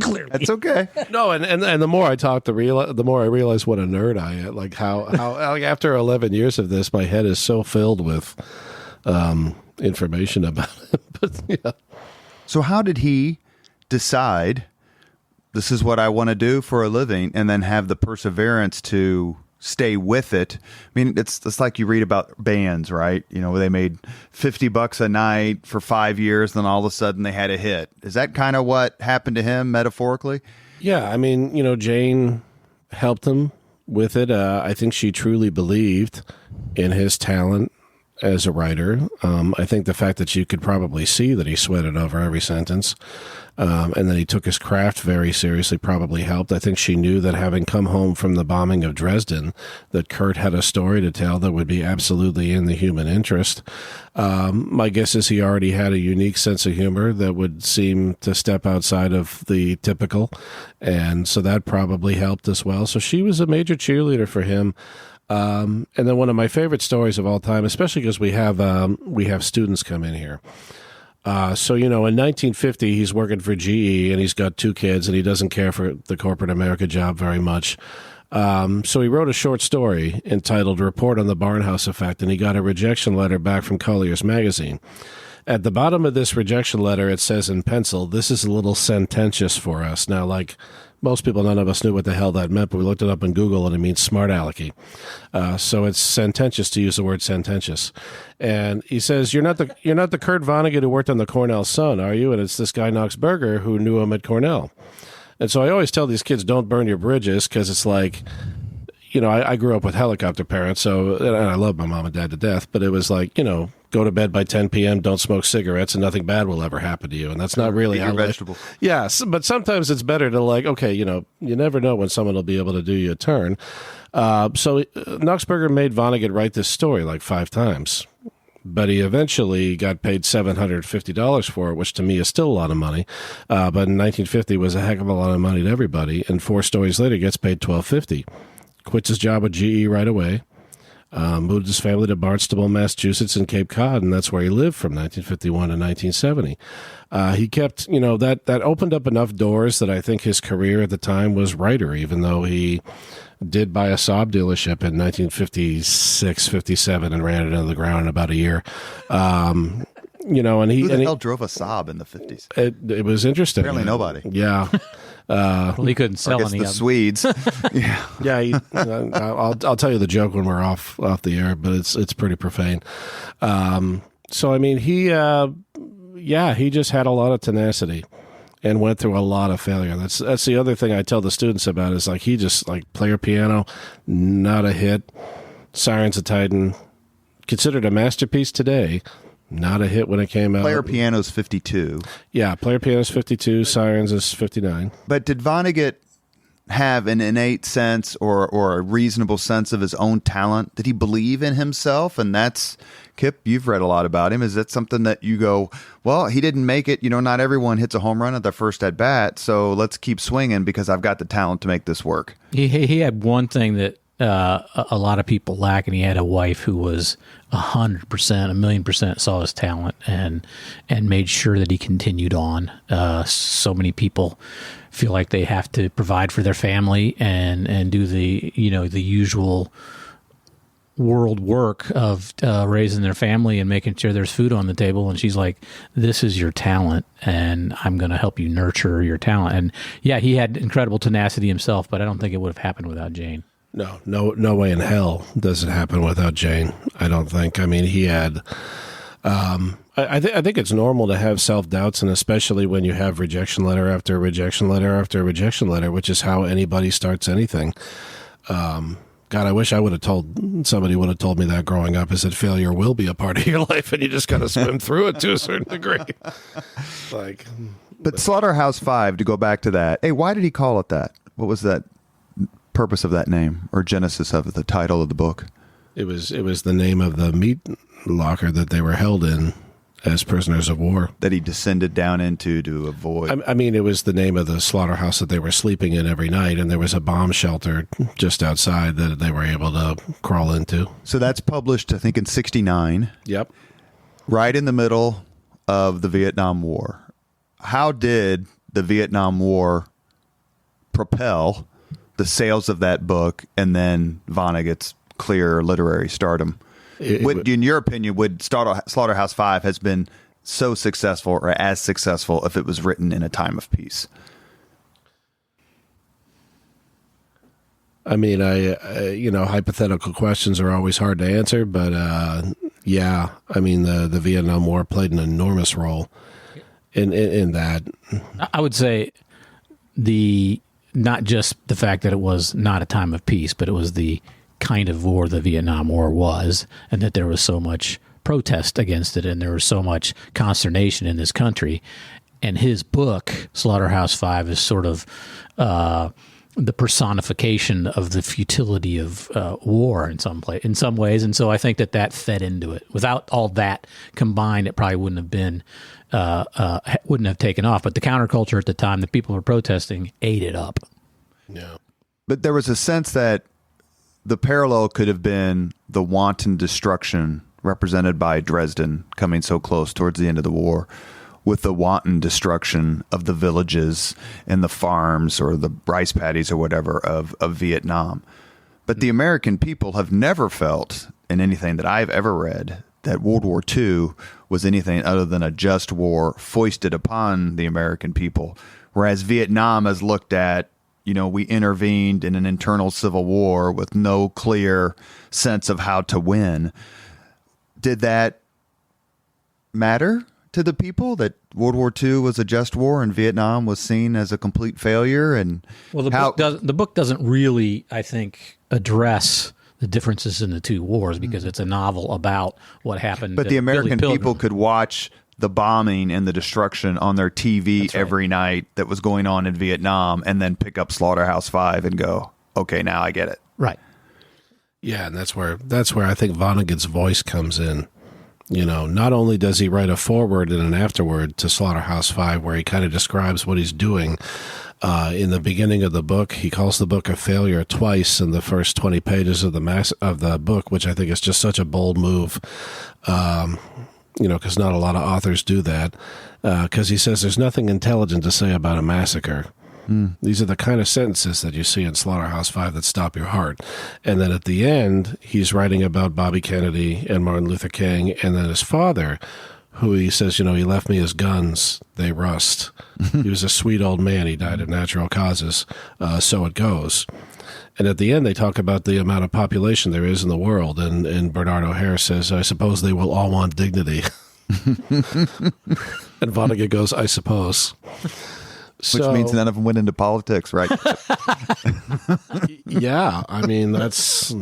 Clearly. That's okay. No, and the more I talk, the more I realize what a nerd I am. Like how like after 11 years of this, my head is so filled with... information about it. But yeah. So how did he decide this is what I want to do for a living, and then have the perseverance to stay with it? I mean, it's like you read about bands, right? Where they made $50 a night for 5 years, then all of a sudden they had a hit. Is that kind of what happened to him metaphorically? Yeah, I mean, Jane helped him with it. I think she truly believed in his talent as a writer. I think the fact that you could probably see that he sweated over every sentence, and that he took his craft very seriously probably helped. I think she knew that having come home from the bombing of Dresden, that Kurt had a story to tell that would be absolutely in the human interest. My guess is he already had a unique sense of humor that would seem to step outside of the typical, and so that probably helped as well. So she was a major cheerleader for him. And then one of my favorite stories of all time, especially because we have students come in here. So in 1950, he's working for GE, and he's got 2 kids, and he doesn't care for the corporate America job very much. So he wrote a short story entitled "Report on the Barnhouse Effect," and he got a rejection letter back from Collier's magazine. At the bottom of this rejection letter, it says in pencil, "This is a little sententious for us." Now, like most people, none of us knew what the hell that meant, but we looked it up in Google, and it means smart alecky. So it's sententious to use the word sententious. And he says, you're not the Kurt Vonnegut who worked on the Cornell Sun, are you? And it's this guy Knox Berger who knew him at Cornell. And so I always tell these kids, don't burn your bridges, because it's like, I grew up with helicopter parents, and I love my mom and dad to death, but it was like, go go to bed by 10 p.m., don't smoke cigarettes, and nothing bad will ever happen to you. And that's not really Eat your vegetables. Yes, but sometimes it's better to okay, you never know when someone will be able to do you a turn. So Nuxberger made Vonnegut write this story 5 times. But he eventually got paid $750 for it, which to me is still a lot of money. But in 1950 was a heck of a lot of money to everybody. And 4 stories later, gets paid $12.50. Quits his job with GE right away. Moved his family to Barnstable, Massachusetts, and Cape Cod, and that's where he lived from 1951 to 1970. He kept, that opened up enough doors that I think his career at the time was writer, even though he did buy a Saab dealership in 1956, 57, and ran it into the ground in about a year. And he Who the hell drove a Saab in the 50s? It was interesting. Apparently nobody. Yeah. Well, he couldn't sell any the of them. Swedes. Yeah. Yeah, I'll tell you the joke when we're off the air, but it's pretty profane. So I mean, he just had a lot of tenacity and went through a lot of failure. That's the other thing I tell the students about is he just player piano, not a hit. Sirens of Titan, considered a masterpiece today. Not a hit when it came out. Player piano's 52. Yeah, player piano's 52. Sirens is 59. But did Vonnegut have an innate sense or a reasonable sense of his own talent? Did he believe in himself? And that's, Kip, you've read a lot about him. Is that something that you go, well, he didn't make it. Not everyone hits a home run at their first at bat, so let's keep swinging because I've got the talent to make this work. He had one thing that a lot of people lack, and he had a wife who was 100%, 1,000,000% saw his talent and made sure that he continued on. So many people feel like they have to provide for their family and do the usual world work of raising their family and making sure there's food on the table. And she's like, this is your talent, and I'm going to help you nurture your talent. And yeah, he had incredible tenacity himself, but I don't think it would have happened without Jane. No way in hell does it happen without Jane. I don't think. I mean, he had. I think it's normal to have self-doubts, and especially when you have rejection letter after rejection letter after rejection letter, which is how anybody starts anything. God, I wish somebody would have told me that growing up, is that failure will be a part of your life, and you just got to swim through it to a certain degree. But Slaughterhouse-Five, to go back to that, hey, why did he call it that? What was that purpose of that name, or genesis of the title of the book? It was the name of the meat locker that they were held in as prisoners of war. That he descended down into to avoid. I mean, it was the name of the slaughterhouse that they were sleeping in every night, and there was a bomb shelter just outside that they were able to crawl into. So that's published, I think, in 1969. Yep. Right in the middle of the Vietnam War. How did the Vietnam War propel the sales of that book and then Vonnegut's clear literary stardom? In your opinion, would Slaughterhouse-Five has been so successful or as successful if it was written in a time of peace? I mean, hypothetical questions are always hard to answer, but yeah, I mean, the Vietnam War played an enormous role in that. I would say not just the fact that it was not a time of peace, but it was the kind of war the Vietnam War was, and that there was so much protest against it, and there was so much consternation in this country. And his book, Slaughterhouse-Five, is sort of the personification of the futility of war in some ways. And so I think that fed into it. Without all that combined, it probably wouldn't have been wouldn't have taken off. But the counterculture at the time, the people who were protesting, ate it up. Yeah. But there was a sense that the parallel could have been the wanton destruction represented by Dresden coming so close towards the end of the war, with the wanton destruction of the villages and the farms or the rice paddies or whatever of Vietnam. But the American people have never felt, in anything that I've ever read, that World War II was anything other than a just war foisted upon the American people, whereas Vietnam is looked at, we intervened in an internal civil war with no clear sense of how to win. Did that matter to the people, that World War II was a just war and Vietnam was seen as a complete failure? And the book doesn't really, I think, address the differences in the two wars, because it's a novel about what happened. But the American Billy people Pilgrim. could watch the bombing and the destruction on their TV every night that was going on in Vietnam, and then pick up Slaughterhouse-Five and go, okay, now I get it. Right. Yeah, and that's where I think Vonnegut's voice comes in. Not only does he write a foreword and an afterword to Slaughterhouse-Five, where he kind of describes what he's doing. In the beginning of the book, he calls the book a failure twice in the first 20 pages of the book, which I think is just such a bold move. Because not a lot of authors do that. Because he says there's nothing intelligent to say about a massacre. These are the kind of sentences that you see in Slaughterhouse-Five that stop your heart. And then at the end, he's writing about Bobby Kennedy and Martin Luther King, and then his father, who he says, he left me his guns, they rust. He was a sweet old man. He died of natural causes. So it goes. And at the end, they talk about the amount of population there is in the world. And Bernard O'Hare says, I suppose they will all want dignity. And Vonnegut goes, I suppose. Which means none of them went into politics, right? Yeah. I mean, that's...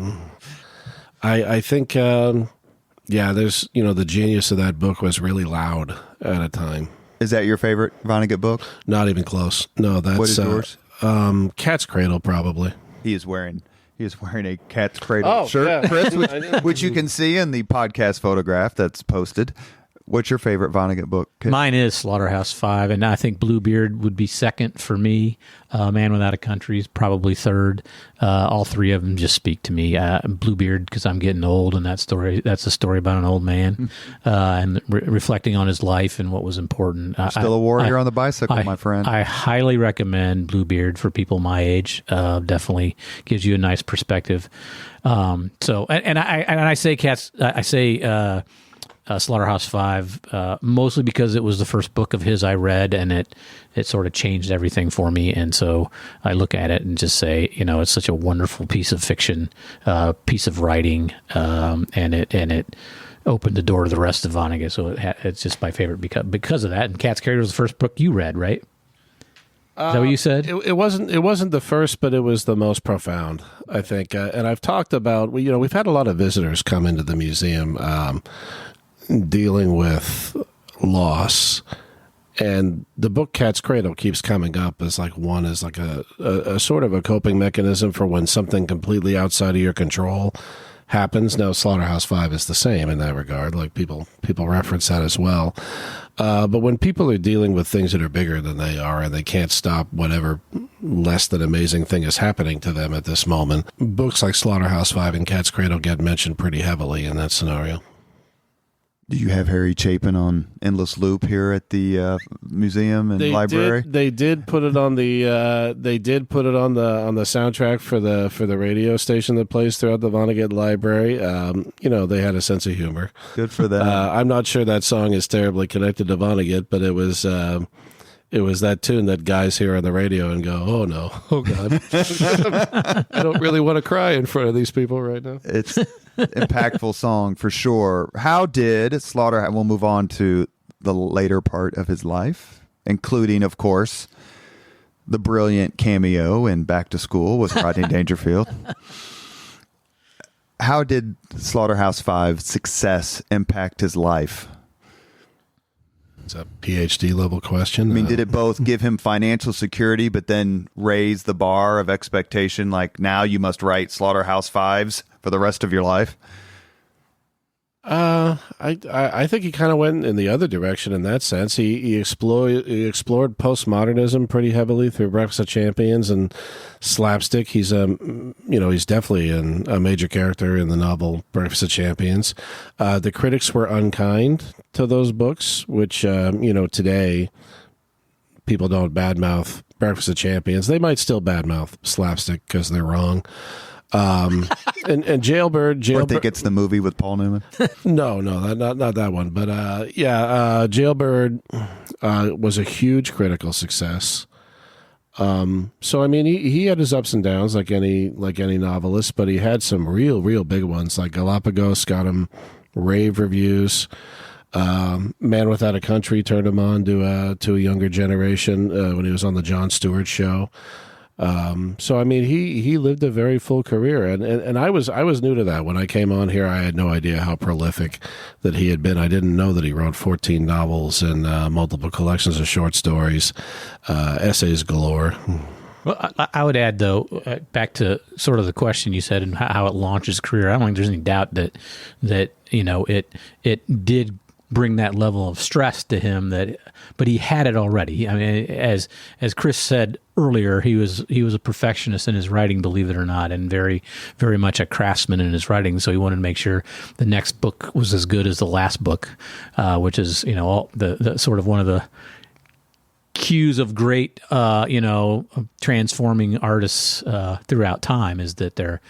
I think... there's, the genius of that book was really loud at a time. Is that your favorite Vonnegut book? Not even close. No, that's... What is yours? Cat's Cradle, probably. He is wearing a Cat's Cradle shirt, yeah. Chris, which you can see in the podcast photograph that's posted. What's your favorite Vonnegut book? Mine is Slaughterhouse-Five, and I think Bluebeard would be second for me. Man Without a Country is probably third. All three of them just speak to me. Bluebeard, because I'm getting old, and that's a story about an old man and reflecting on his life and what was important. Still a warrior on the bicycle, my friend. I highly recommend Bluebeard for people my age. Definitely gives you a nice perspective. I say Slaughterhouse-Five, mostly because it was the first book of his I read, and it sort of changed everything for me. And so I look at it and just say, it's such a wonderful piece of fiction, piece of writing, and it opened the door to the rest of Vonnegut. So it's just my favorite because of that. And Cat's Cradle was the first book you read, right? Is that what you said? It wasn't the first, but it was the most profound, I think. And I've talked about, we've had a lot of visitors come into the museum dealing with loss, and the book Cat's Cradle keeps coming up as like a sort of a coping mechanism for when something completely outside of your control happens. Now, Slaughterhouse-Five is the same in that regard. Like people reference that as well. But when people are dealing with things that are bigger than they are, and they can't stop whatever less than amazing thing is happening to them at this moment, books like Slaughterhouse-Five and Cat's Cradle get mentioned pretty heavily in that scenario. Do you have Harry Chapin on endless loop here at the museum and library? They did put it on the soundtrack for the radio station that plays throughout the Vonnegut library. They had a sense of humor. Good for them. I'm not sure that song is terribly connected to Vonnegut, but it was that tune that guys hear on the radio and go, "Oh no, oh God, I don't really want to cry in front of these people right now." It's impactful song for sure. How did Slaughter? We'll move on to the later part of his life, including, of course, the brilliant cameo in Back to School with Rodney Dangerfield. How did Slaughterhouse-Five's success impact his life? It's a PhD level question. I mean, did it both give him financial security, but then raise the bar of expectation? Like, now you must write Slaughterhouse-Fives for the rest of your life? I think he kind of went in the other direction in that sense. He explored postmodernism pretty heavily through Breakfast of Champions and slapstick. He's he's definitely a major character in the novel Breakfast of Champions. The critics were unkind to those books, which today people don't badmouth Breakfast of Champions. They might still badmouth slapstick because they're wrong. And Jailbird. Or think it's the movie with Paul Newman. No, not that one. But Jailbird was a huge critical success. So I mean, he had his ups and downs like any novelist, but he had some real big ones. Like Galapagos got him rave reviews. Man Without a Country turned him on to a younger generation when he was on the Jon Stewart show. So I mean, he lived a very full career, and I was new to that when I came on here. I had no idea how prolific that he had been. I didn't know that he wrote 14 novels and multiple collections of short stories, essays galore. Well, I would add, though, back to sort of the question you said and how it launches career. I don't think there's any doubt that it did bring that level of stress to him, but he had it already. I mean, as Chris said earlier, he was a perfectionist in his writing, believe it or not, and very, very much a craftsman in his writing. So he wanted to make sure the next book was as good as the last book, which is all the sort of one of the cues of great, transforming artists throughout time is that they're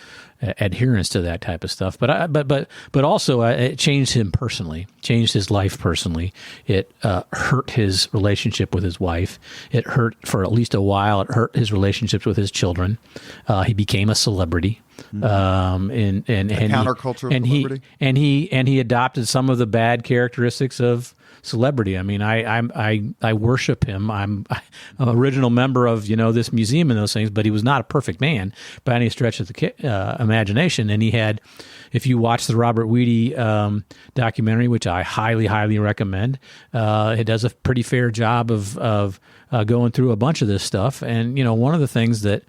adherence to that type of stuff. But also it changed him personally, changed his life personally. It hurt his relationship with his wife. It hurt for at least a while. It hurt his relationships with his children. He became a celebrity. And countercultural celebrity. And he adopted some of the bad characteristics of celebrity. I mean, I worship him. I'm an original member of this museum and those things, but he was not a perfect man by any stretch of the imagination. And he had, if you watch the Robert Weedy documentary, which I highly, highly recommend, it does a pretty fair job of going through a bunch of this stuff. And one of the things that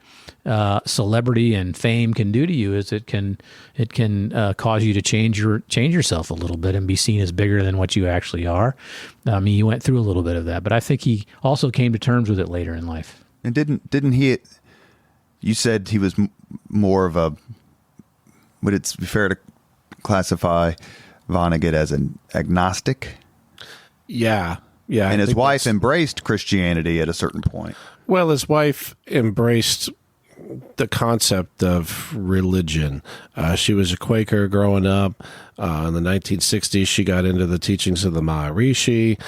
celebrity and fame can do to you is it can cause you to change yourself a little bit and be seen as bigger than what you actually are. I mean, you went through a little bit of that, but I think he also came to terms with it later in life. And didn't he? You said he was more of a. Would it be fair to classify Vonnegut as an agnostic? Yeah. And his wife embraced Christianity at a certain point. Well, his wife embraced the concept of religion. She was a Quaker growing up. In the 1960s, she got into the teachings of the Maharishi.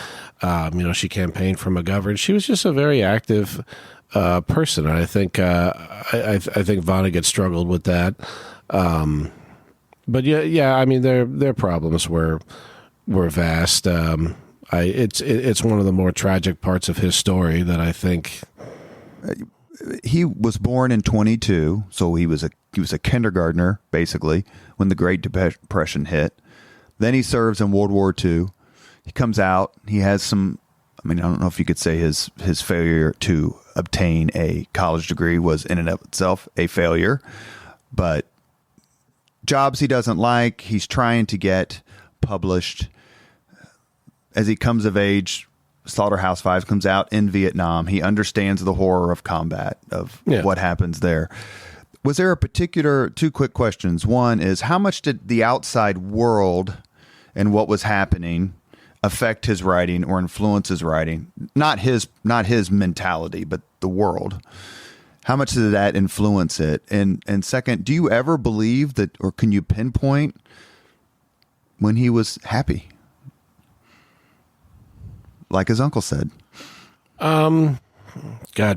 She campaigned for McGovern. She was just a very active person, and I think Vonnegut struggled with that. But yeah, I mean, their problems were vast. It's one of the more tragic parts of his story that I think. He was born in 22, so he was a kindergartner basically when the Great Depression hit. Then he serves in World War II. He comes out. He has some. I mean, I don't know if you could say his failure to obtain a college degree was in and of itself a failure, but jobs he doesn't like. He's trying to get published. As he comes of age, Slaughterhouse-Five comes out in Vietnam. He understands the horror of combat, of what happens there. Was there a particular, two quick questions. One is, how much did the outside world and what was happening affect his writing or influence his writing? Not his mentality, but the world. How much did that influence it? And second, do you ever believe that, or can you pinpoint when he was happy? Like his uncle said. God,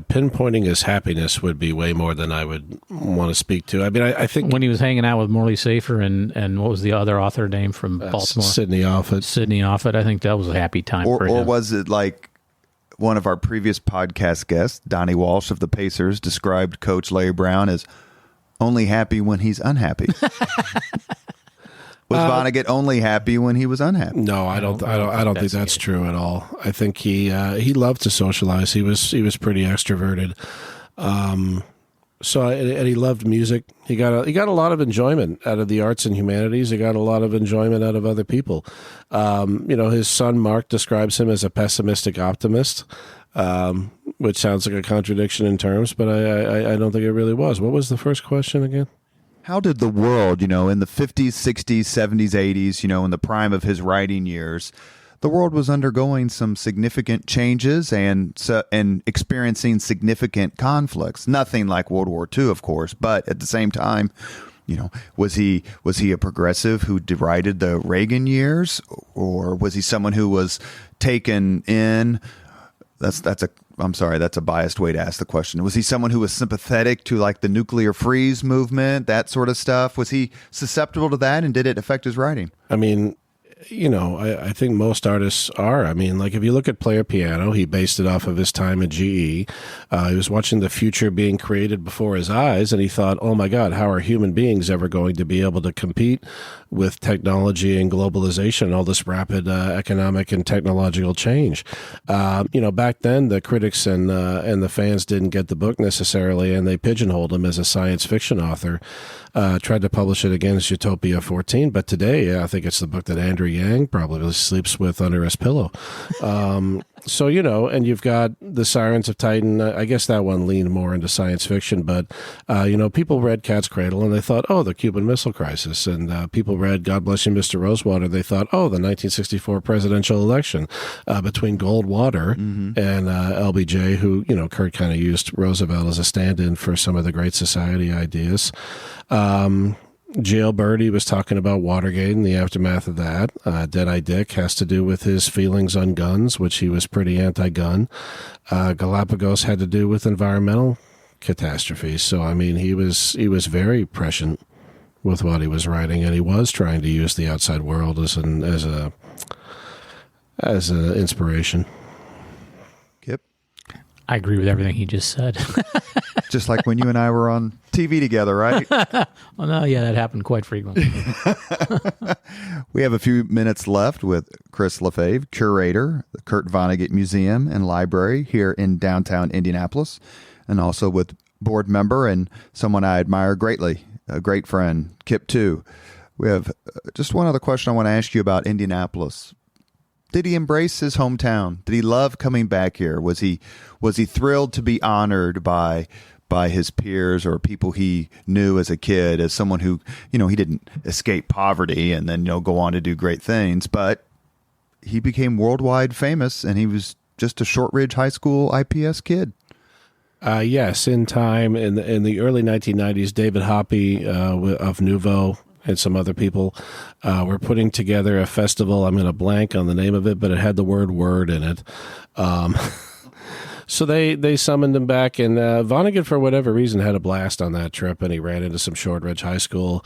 pinpointing his happiness would be way more than I would want to speak to. I mean, I think when he was hanging out with Morley Safer and what was the other author name from Baltimore? Sidney Offutt. I think that was a happy time for him. Or was it like one of our previous podcast guests, Donnie Walsh of the Pacers, described Coach Larry Brown as only happy when he's unhappy? Was Vonnegut only happy when he was unhappy? No, I don't think that's true at all. I think he loved to socialize. He was pretty extroverted. And he loved music. He got a lot of enjoyment out of the arts and humanities. He got a lot of enjoyment out of other people. His son Mark describes him as a pessimistic optimist, which sounds like a contradiction in terms, but I don't think it really was. What was the first question again? How did the world, in the 50s, 60s, 70s, 80s, in the prime of his writing years, the world was undergoing some significant changes and experiencing significant conflicts. Nothing like World War II, of course, but at the same time, was he a progressive who derided the Reagan years, or was he someone who was taken in? That's a biased way to ask the question. Was he someone who was sympathetic to like the nuclear freeze movement, that sort of stuff? Was he susceptible to that, and did it affect his writing? I mean, I think most artists are. I mean, like if you look at Player Piano, he based it off of his time at GE. He was watching the future being created before his eyes, and he thought, oh my God, how are human beings ever going to be able to compete with technology and globalization and all this rapid economic and technological change? Back then, the critics and the fans didn't get the book necessarily, and they pigeonholed him as a science fiction author. Tried to publish it against Utopia 14, but today I think it's the book that Andrew Yang probably sleeps with under his pillow. So, and you've got The Sirens of Titan. I guess that one leaned more into science fiction, but, people read Cat's Cradle and they thought, oh, the Cuban Missile Crisis. And people read God Bless You, Mr. Rosewater. They thought, oh, the 1964 presidential election between Goldwater and LBJ, who, Kurt kind of used Roosevelt as a stand-in for some of the Great Society ideas. Jailbird, he was talking about Watergate and the aftermath of that. Dead-Eye Dick has to do with his feelings on guns, which he was pretty anti-gun. Galapagos had to do with environmental catastrophes. So, I mean, he was very prescient with what he was writing, and he was trying to use the outside world as an inspiration. Kip? I agree with everything he just said. Just like when you and I were on TV together, right? Well, no, yeah, that happened quite frequently. We have a few minutes left with Chris Lafave, curator, the Kurt Vonnegut Museum and Library here in downtown Indianapolis, and also with board member and someone I admire greatly, a great friend, Kip Tew. We have just one other question I want to ask you about Indianapolis. Did he embrace his hometown? Did he love coming back here? Was he thrilled to be honored by his peers or people he knew as a kid, as someone who, he didn't escape poverty and then, go on to do great things, but he became worldwide famous and he was just a Shortridge High School IPS kid. Yes, in time, in the early 1990s, David Hoppy of Nouveau and some other people were putting together a festival. I'm going to blank on the name of it, but it had the word "word" in it. So they summoned him back, and Vonnegut, for whatever reason, had a blast on that trip, and he ran into some Shortridge High School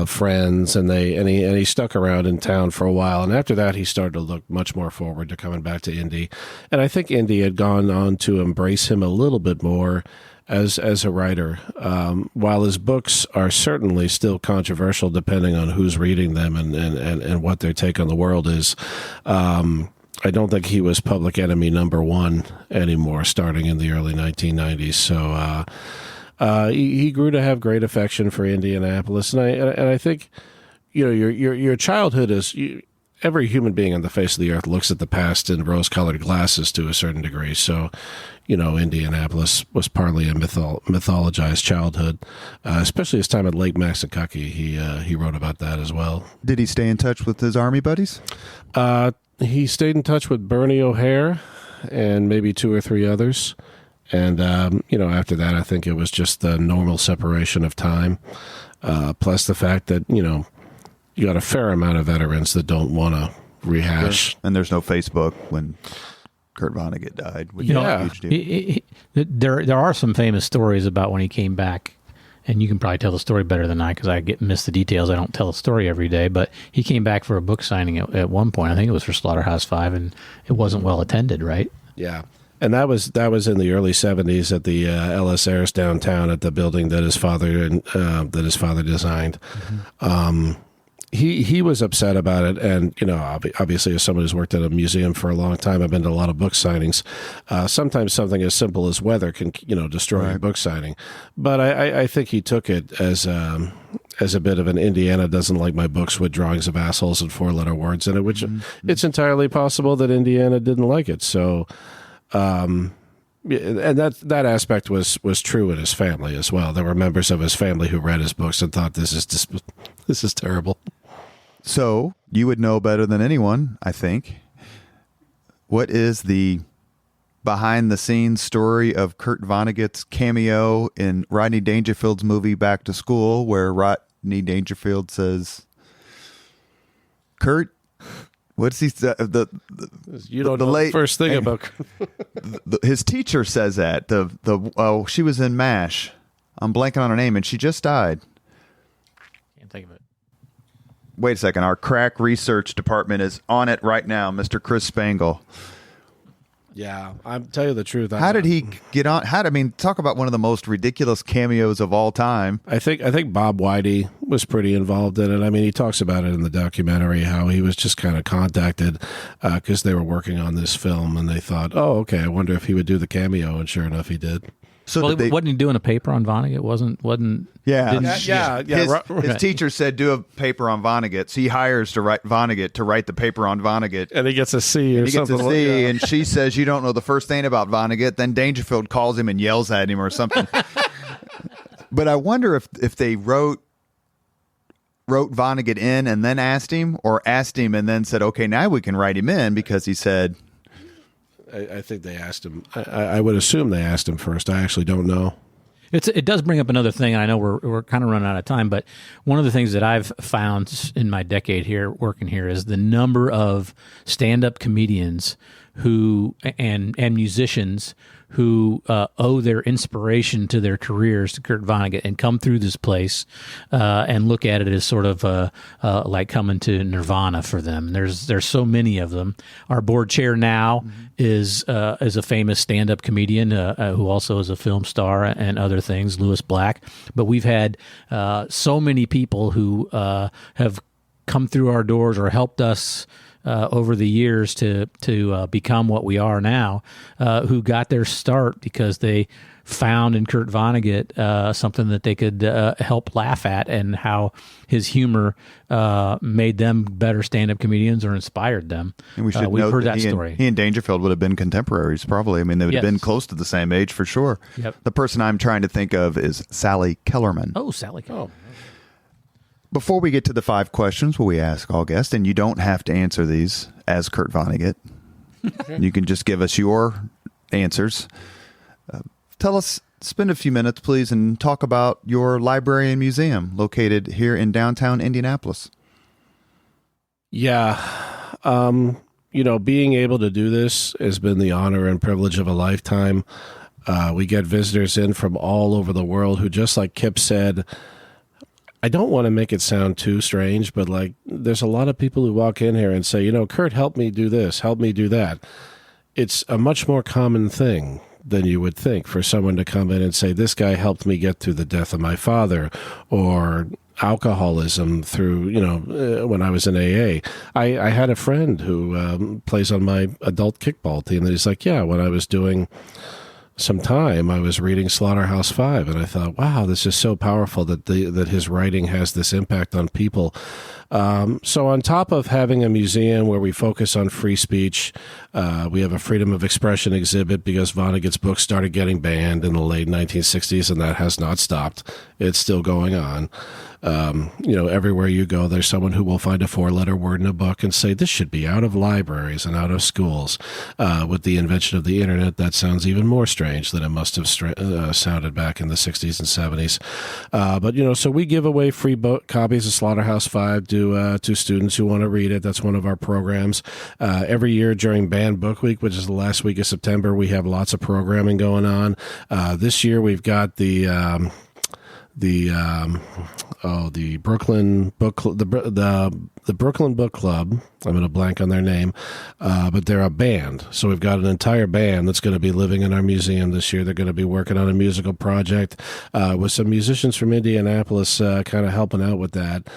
friends, and he stuck around in town for a while. And after that, he started to look much more forward to coming back to Indy. And I think Indy had gone on to embrace him a little bit more as a writer. While his books are certainly still controversial, depending on who's reading them and what their take on the world is. I don't think he was public enemy number one anymore, starting in the early 1990s. So he grew to have great affection for Indianapolis, and I think your childhood is. Every human being on the face of the earth looks at the past in rose-colored glasses to a certain degree. So, Indianapolis was partly a mythologized childhood, especially his time at Lake Maxatucky. He wrote about that as well. Did he stay in touch with his Army buddies? He stayed in touch with Bernie O'Hare and maybe two or three others. And, after that, I think it was just the normal separation of time, plus the fact that, you got a fair amount of veterans that don't want to rehash. Sure. And there's no Facebook when Kurt Vonnegut died. Which there are some famous stories about when he came back, and you can probably tell the story better than I because I miss the details. I don't tell a story every day, but he came back for a book signing at one point. I think it was for Slaughterhouse-Five, and it wasn't well attended, right? Yeah. And that was in the early 70s at the Ellis Ayres downtown at the building that his father designed. Mm-hmm. He was upset about it, and obviously, as someone who's worked at a museum for a long time, I've been to a lot of book signings. Sometimes something as simple as weather can destroy a book signing, but I think he took it as a bit of an Indiana doesn't like my books with drawings of assholes and four-letter words in it, which it's entirely possible that Indiana didn't like it. So, and that aspect was true in his family as well. There were members of his family who read his books and thought this is terrible. So you would know better than anyone, I think. What is the behind-the-scenes story of Kurt Vonnegut's cameo in Rodney Dangerfield's movie Back to School, where Rodney Dangerfield says, "Kurt, what's he you don't know the first thing about his teacher says that she was in MASH. I'm blanking on her name, and she just died. Can't think of it. wait a second. Our crack research department is on it right now, Mr. Chris Spangle. Yeah, I'm tell you the truth. How did he get on? Talk about one of the most ridiculous cameos of all time. I think Bob Whitey was pretty involved in it. I mean, he talks about it in the documentary, how he was just kind of contacted because they were working on this film, and they thought, oh, okay, I wonder if he would do the cameo, and sure enough, he did. So wasn't he doing a paper on Vonnegut? Wasn't Yeah. His His teacher said, do a paper on Vonnegut. So he hires to write Vonnegut to write the paper on Vonnegut. And he gets a C or he something. Gets a C, and she says, you don't know the first thing about Vonnegut. Then Dangerfield calls him and yells at him or something. But I wonder if they wrote Vonnegut in and then asked him, or asked him and then said, okay, now we can write him in, because he said... I think they asked him. I would assume they asked him first. I actually don't know. It does bring up another thing, and I know we're kind of running out of time, but one of the things that I've found in my decade here working here is the number of stand-up comedians who and musicians who owe their inspiration to their careers to Kurt Vonnegut and come through this place and look at it as sort of like coming to nirvana for them. There's so many of them. Our board chair now is a famous stand-up comedian who also is a film star and other things, Lewis Black. But we've had so many people who have come through our doors or helped us over the years to become what we are now, who got their start because they found in Kurt Vonnegut something that they could help laugh at, and how his humor made them better stand-up comedians or inspired them. And we should we've note heard that that story. He and Dangerfield would have been contemporaries, probably. I mean, they would have Yes. been close to the same age for sure. Yep. The person I'm trying to think of is Sally Kellerman. Oh, Sally. Oh. Before we get to the 5 questions, we ask all guests, and you don't have to answer these as Kurt Vonnegut. You can just give us your answers. Spend a few minutes, please, and talk about your library and museum located here in downtown Indianapolis. Yeah. Being able to do this has been the honor and privilege of a lifetime. We get visitors in from all over the world who, just like Kip said, I don't want to make it sound too strange, but like there's a lot of people who walk in here and say, Kurt, help me do this, help me do that. It's a much more common thing than you would think for someone to come in and say, this guy helped me get through the death of my father, or alcoholism through, when I was in AA. I had a friend who plays on my adult kickball team, and he's like, yeah, when I was doing some time, I was reading Slaughterhouse-Five, and I thought, wow, this is so powerful that his writing has this impact on people. So on top of having a museum where we focus on free speech, we have a freedom of expression exhibit because Vonnegut's books started getting banned in the late 1960s, and that has not stopped. It's still going on. Everywhere you go, there's someone who will find a 4-letter word in a book and say, this should be out of libraries and out of schools. With the invention of the internet, that sounds even more strange than it must have sounded back in the 60s and 70s. So we give away free copies of Slaughterhouse-Five to students who want to read it. That's one of our programs. Every year during Banned Book Week, which is the last week of September, we have lots of programming going on. This year we've got the Brooklyn Book the Brooklyn Book Club. I'm going to blank on their name, but they're a band. So we've got an entire band that's going to be living in our museum this year. They're going to be working on a musical project with some musicians from Indianapolis kind of helping out with that.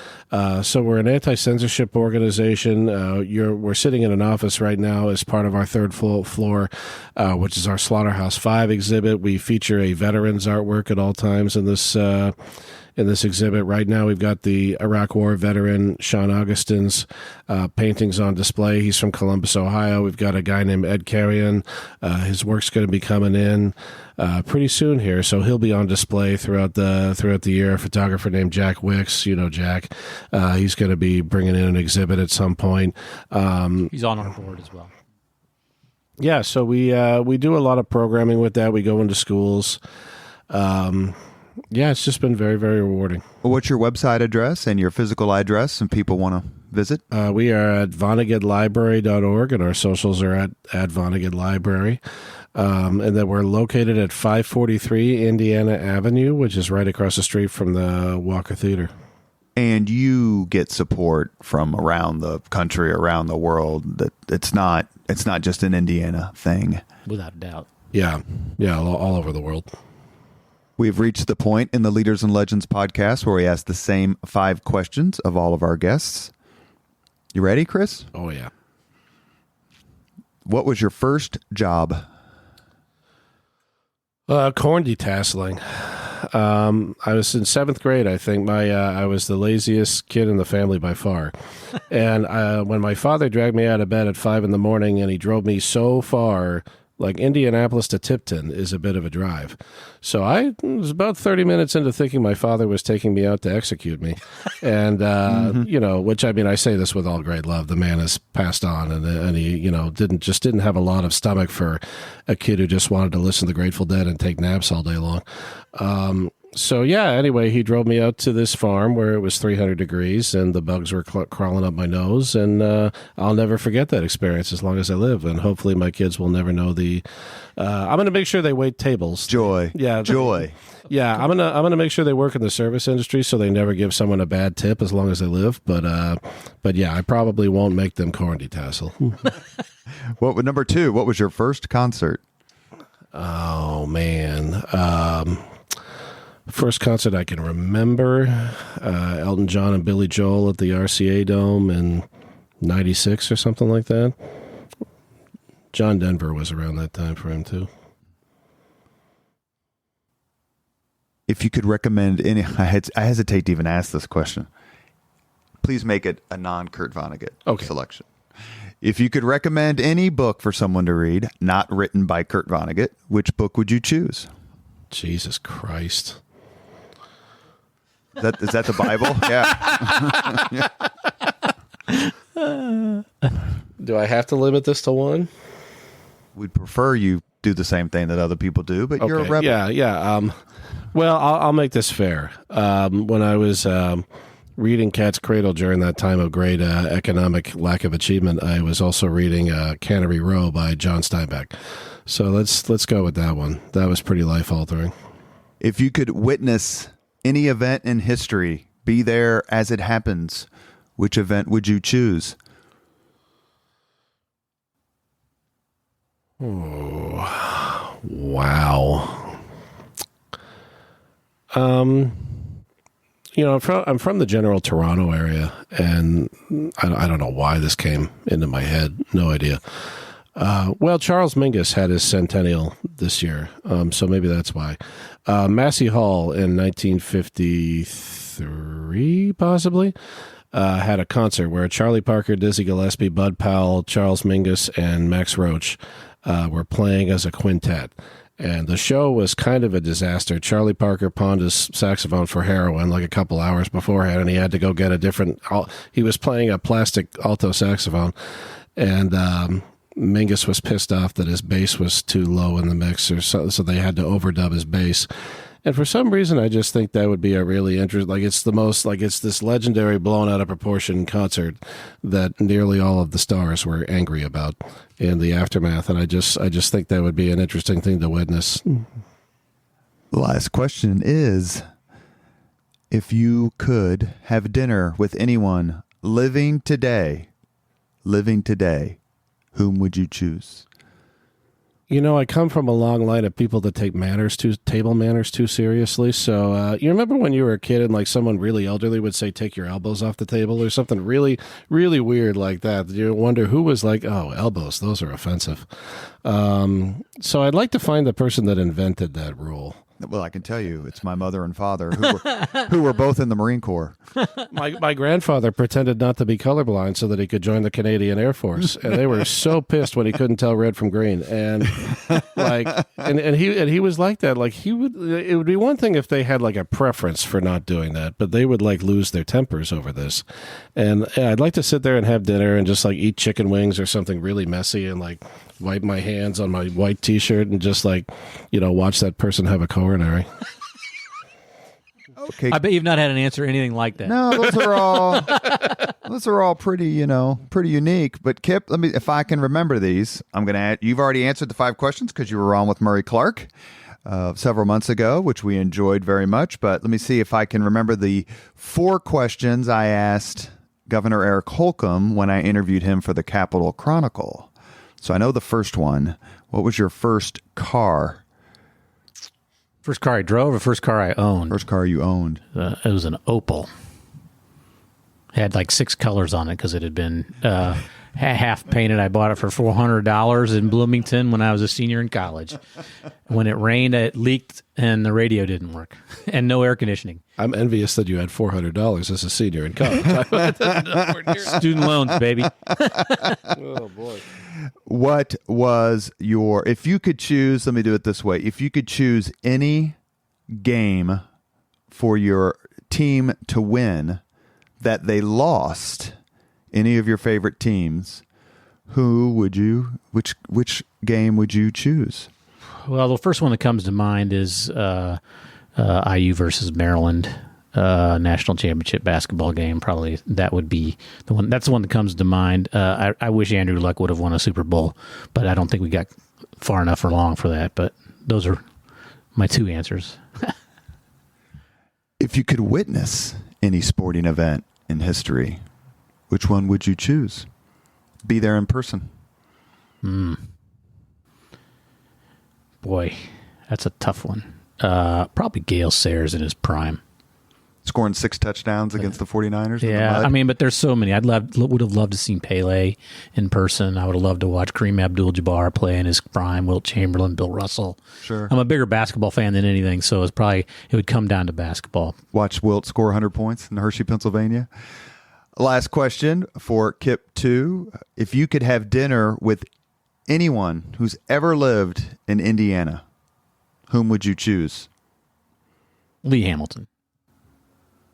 So we're an anti-censorship organization. We're sitting in an office right now as part of our third floor, which is our Slaughterhouse-Five exhibit. We feature a veteran's artwork at all times in this exhibit. Right now, we've got the Iraq War veteran Sean Augustin's paintings on display. He's from Columbus, Ohio. We've got a guy named Ed Carrion. His work's going to be coming in pretty soon here, so he'll be on display throughout the year. A photographer named Jack Wicks, Jack. He's going to be bringing in an exhibit at some point. He's on our board as well. Yeah, so we do a lot of programming with that. We go into schools. Yeah, it's just been very, very rewarding. Well, what's your website address and your physical address if people want to visit? We are at VonnegutLibrary.org, and our socials are at Vonnegut Library. And then we're located at 543 Indiana Avenue, which is right across the street from the Walker Theater. and you get support from around the country, around the world, that it's not just an Indiana thing. Without a doubt. Yeah, all over the world. We've reached the point in the Leaders and Legends podcast where we ask the same 5 questions of all of our guests. You ready, Chris? Oh, yeah. What was your first job? Corn detasseling. I was in 7th grade, I think. I was the laziest kid in the family by far. And when my father dragged me out of bed at 5 in the morning and he drove me so far, like Indianapolis to Tipton is a bit of a drive. So I was about 30 minutes into thinking my father was taking me out to execute me. And, which, I mean, I say this with all great love. The man has passed on and he, didn't have a lot of stomach for a kid who just wanted to listen to the Grateful Dead and take naps all day long. So, yeah, anyway, he drove me out to this farm where it was 300 degrees and the bugs were crawling up my nose. And I'll never forget that experience as long as I live. And hopefully my kids will never know I'm going to make sure they wait tables. Joy. Yeah. Joy. Yeah, I'm gonna make sure they work in the service industry so they never give someone a bad tip as long as they live. But yeah, I probably won't make them corn detassel. Number 2, what was your first concert? Oh, man. First concert I can remember, Elton John and Billy Joel at the RCA Dome in 96 or something like that. John Denver was around that time for him, too. If you could recommend any, I hesitate to even ask this question. Please make it a non-Kurt Vonnegut selection. If you could recommend any book for someone to read, not written by Kurt Vonnegut, which book would you choose? Jesus Christ. Is that the Bible? Yeah. Do I have to limit this to one? We'd prefer you do the same thing that other people do, but you're a rebel. Yeah. Well, I'll make this fair. When I was reading Cat's Cradle during that time of great economic lack of achievement, I was also reading Cannery Row by John Steinbeck. So let's go with that one. That was pretty life-altering. If you could witness any event in history, be there as it happens, which event would you choose? Oh, wow. I'm from the general Toronto area, and I don't know why this came into my head. No idea. Well, Charles Mingus had his centennial this year, so maybe that's why. Massey Hall in 1953, possibly, had a concert where Charlie Parker, Dizzy Gillespie, Bud Powell, Charles Mingus, and Max Roach were playing as a quintet. And the show was kind of a disaster. Charlie Parker pawned his saxophone for heroin like a couple hours beforehand, and he had to go get he was playing a plastic alto saxophone, and Mingus was pissed off that his bass was too low in the mixer, so they had to overdub his bass. And for some reason, I just think that would be a really interesting, it's this legendary blown out of proportion concert that nearly all of the stars were angry about in the aftermath. And I just think that would be an interesting thing to witness. The last question is, if you could have dinner with anyone living today, whom would you choose? I come from a long line of people that take table manners too seriously. So you remember when you were a kid and someone really elderly would say, take your elbows off the table or something really, really weird like that. You wonder who was like, oh, elbows, those are offensive. So I'd like to find the person that invented that rule. Well, I can tell you, it's my mother and father who were both in the Marine Corps. My grandfather pretended not to be colorblind so that he could join the Canadian Air Force, and they were so pissed when he couldn't tell red from green. And he was like that. It would be one thing if they had a preference for not doing that, but they would lose their tempers over this. And I'd like to sit there and have dinner and just eat chicken wings or something really messy and wipe my hands on my white T-shirt and just watch that person have a coronary. Okay. I bet you've not had an answer anything like that. No, those are all pretty, pretty unique. But Kip, if I can remember these, I'm going to add, you've already answered the 5 questions because you were on with Murray Clark. several months ago, which we enjoyed very much. But let me see if I can remember the 4 questions I asked Governor Eric Holcomb when I interviewed him for the Capitol Chronicle. So I know the first one. What was your first car? First car I drove or first car I owned? First car you owned. It was an Opel. It had like 6 colors on it because it had been half painted. I bought it for $400 in Bloomington when I was a senior in college. When it rained, it leaked and the radio didn't work and no air conditioning. I'm envious that you had $400 as a senior in college. Student loans, baby. Oh, boy. What was your, if you could choose, let me do it this way. If you could choose any game for your team to win that they lost, any of your favorite teams, which game would you choose? Well, the first one that comes to mind is IU versus Maryland national championship basketball game. Probably that would be the one. That's the one that comes to mind. I wish Andrew Luck would have won a Super Bowl, but I don't think we got far enough or long for that. But those are my 2 answers. If you could witness any sporting event in history, which one would you choose? Be there in person. Boy, that's a tough one. Probably Gale Sayers in his prime. Scoring 6 touchdowns against the 49ers. Yeah, I mean, but there's so many. Would have loved to seen Pele in person. I would have loved to watch Kareem Abdul-Jabbar play in his prime, Wilt Chamberlain, Bill Russell. Sure. I'm a bigger basketball fan than anything, so it would come down to basketball. Watch Wilt score 100 points in Hershey, Pennsylvania. Last question for Kip Tew. If you could have dinner with anyone who's ever lived in Indiana, whom would you choose? Lee Hamilton.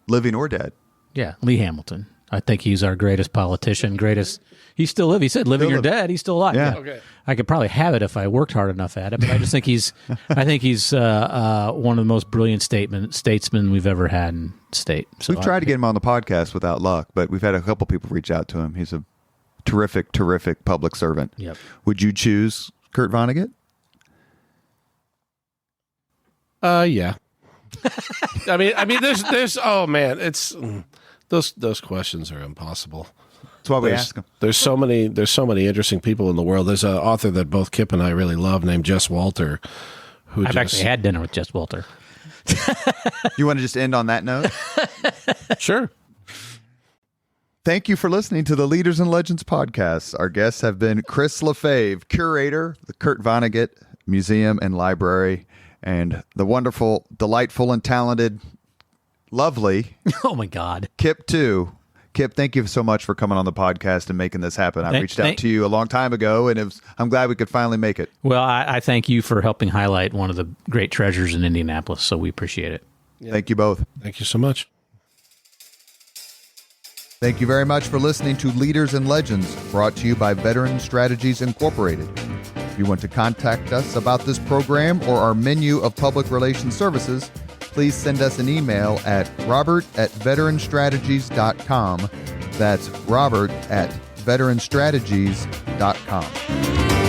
Living or dead? Yeah, Lee Hamilton. I think he's our greatest politician, he's still living. He said living or dead, he's still alive. Yeah. Okay. I could probably have it if I worked hard enough at it, but I just think he's one of the most brilliant statesmen we've ever had in state. So We've tried to get him on the podcast without luck, but we've had a couple people reach out to him. He's a terrific public servant. Yep. Would you choose Kurt Vonnegut? Yeah. I mean, there's. Oh man, it's those questions are impossible. That's why we ask them. There's so many interesting people in the world. There's an author that both Kip and I really love named Jess Walter. I've actually had dinner with Jess Walter. You want to just end on that note? Sure. Thank you for listening to the Leaders and Legends podcast. Our guests have been Chris Lafave, curator, the Kurt Vonnegut Museum and Library, and the wonderful, delightful, and talented, lovely Oh, my God. Kip Tew. Kip, thank you so much for coming on the podcast and making this happen. I reached out to you a long time ago, and I'm glad we could finally make it. Well, I thank you for helping highlight one of the great treasures in Indianapolis, so we appreciate it. Yeah. Thank you both. Thank you so much. Thank you very much for listening to Leaders and Legends, brought to you by Veteran Strategies Incorporated. If you want to contact us about this program or our menu of public relations services, please send us an email at robert@veteranstrategies.com. That's robert@veteranstrategies.com.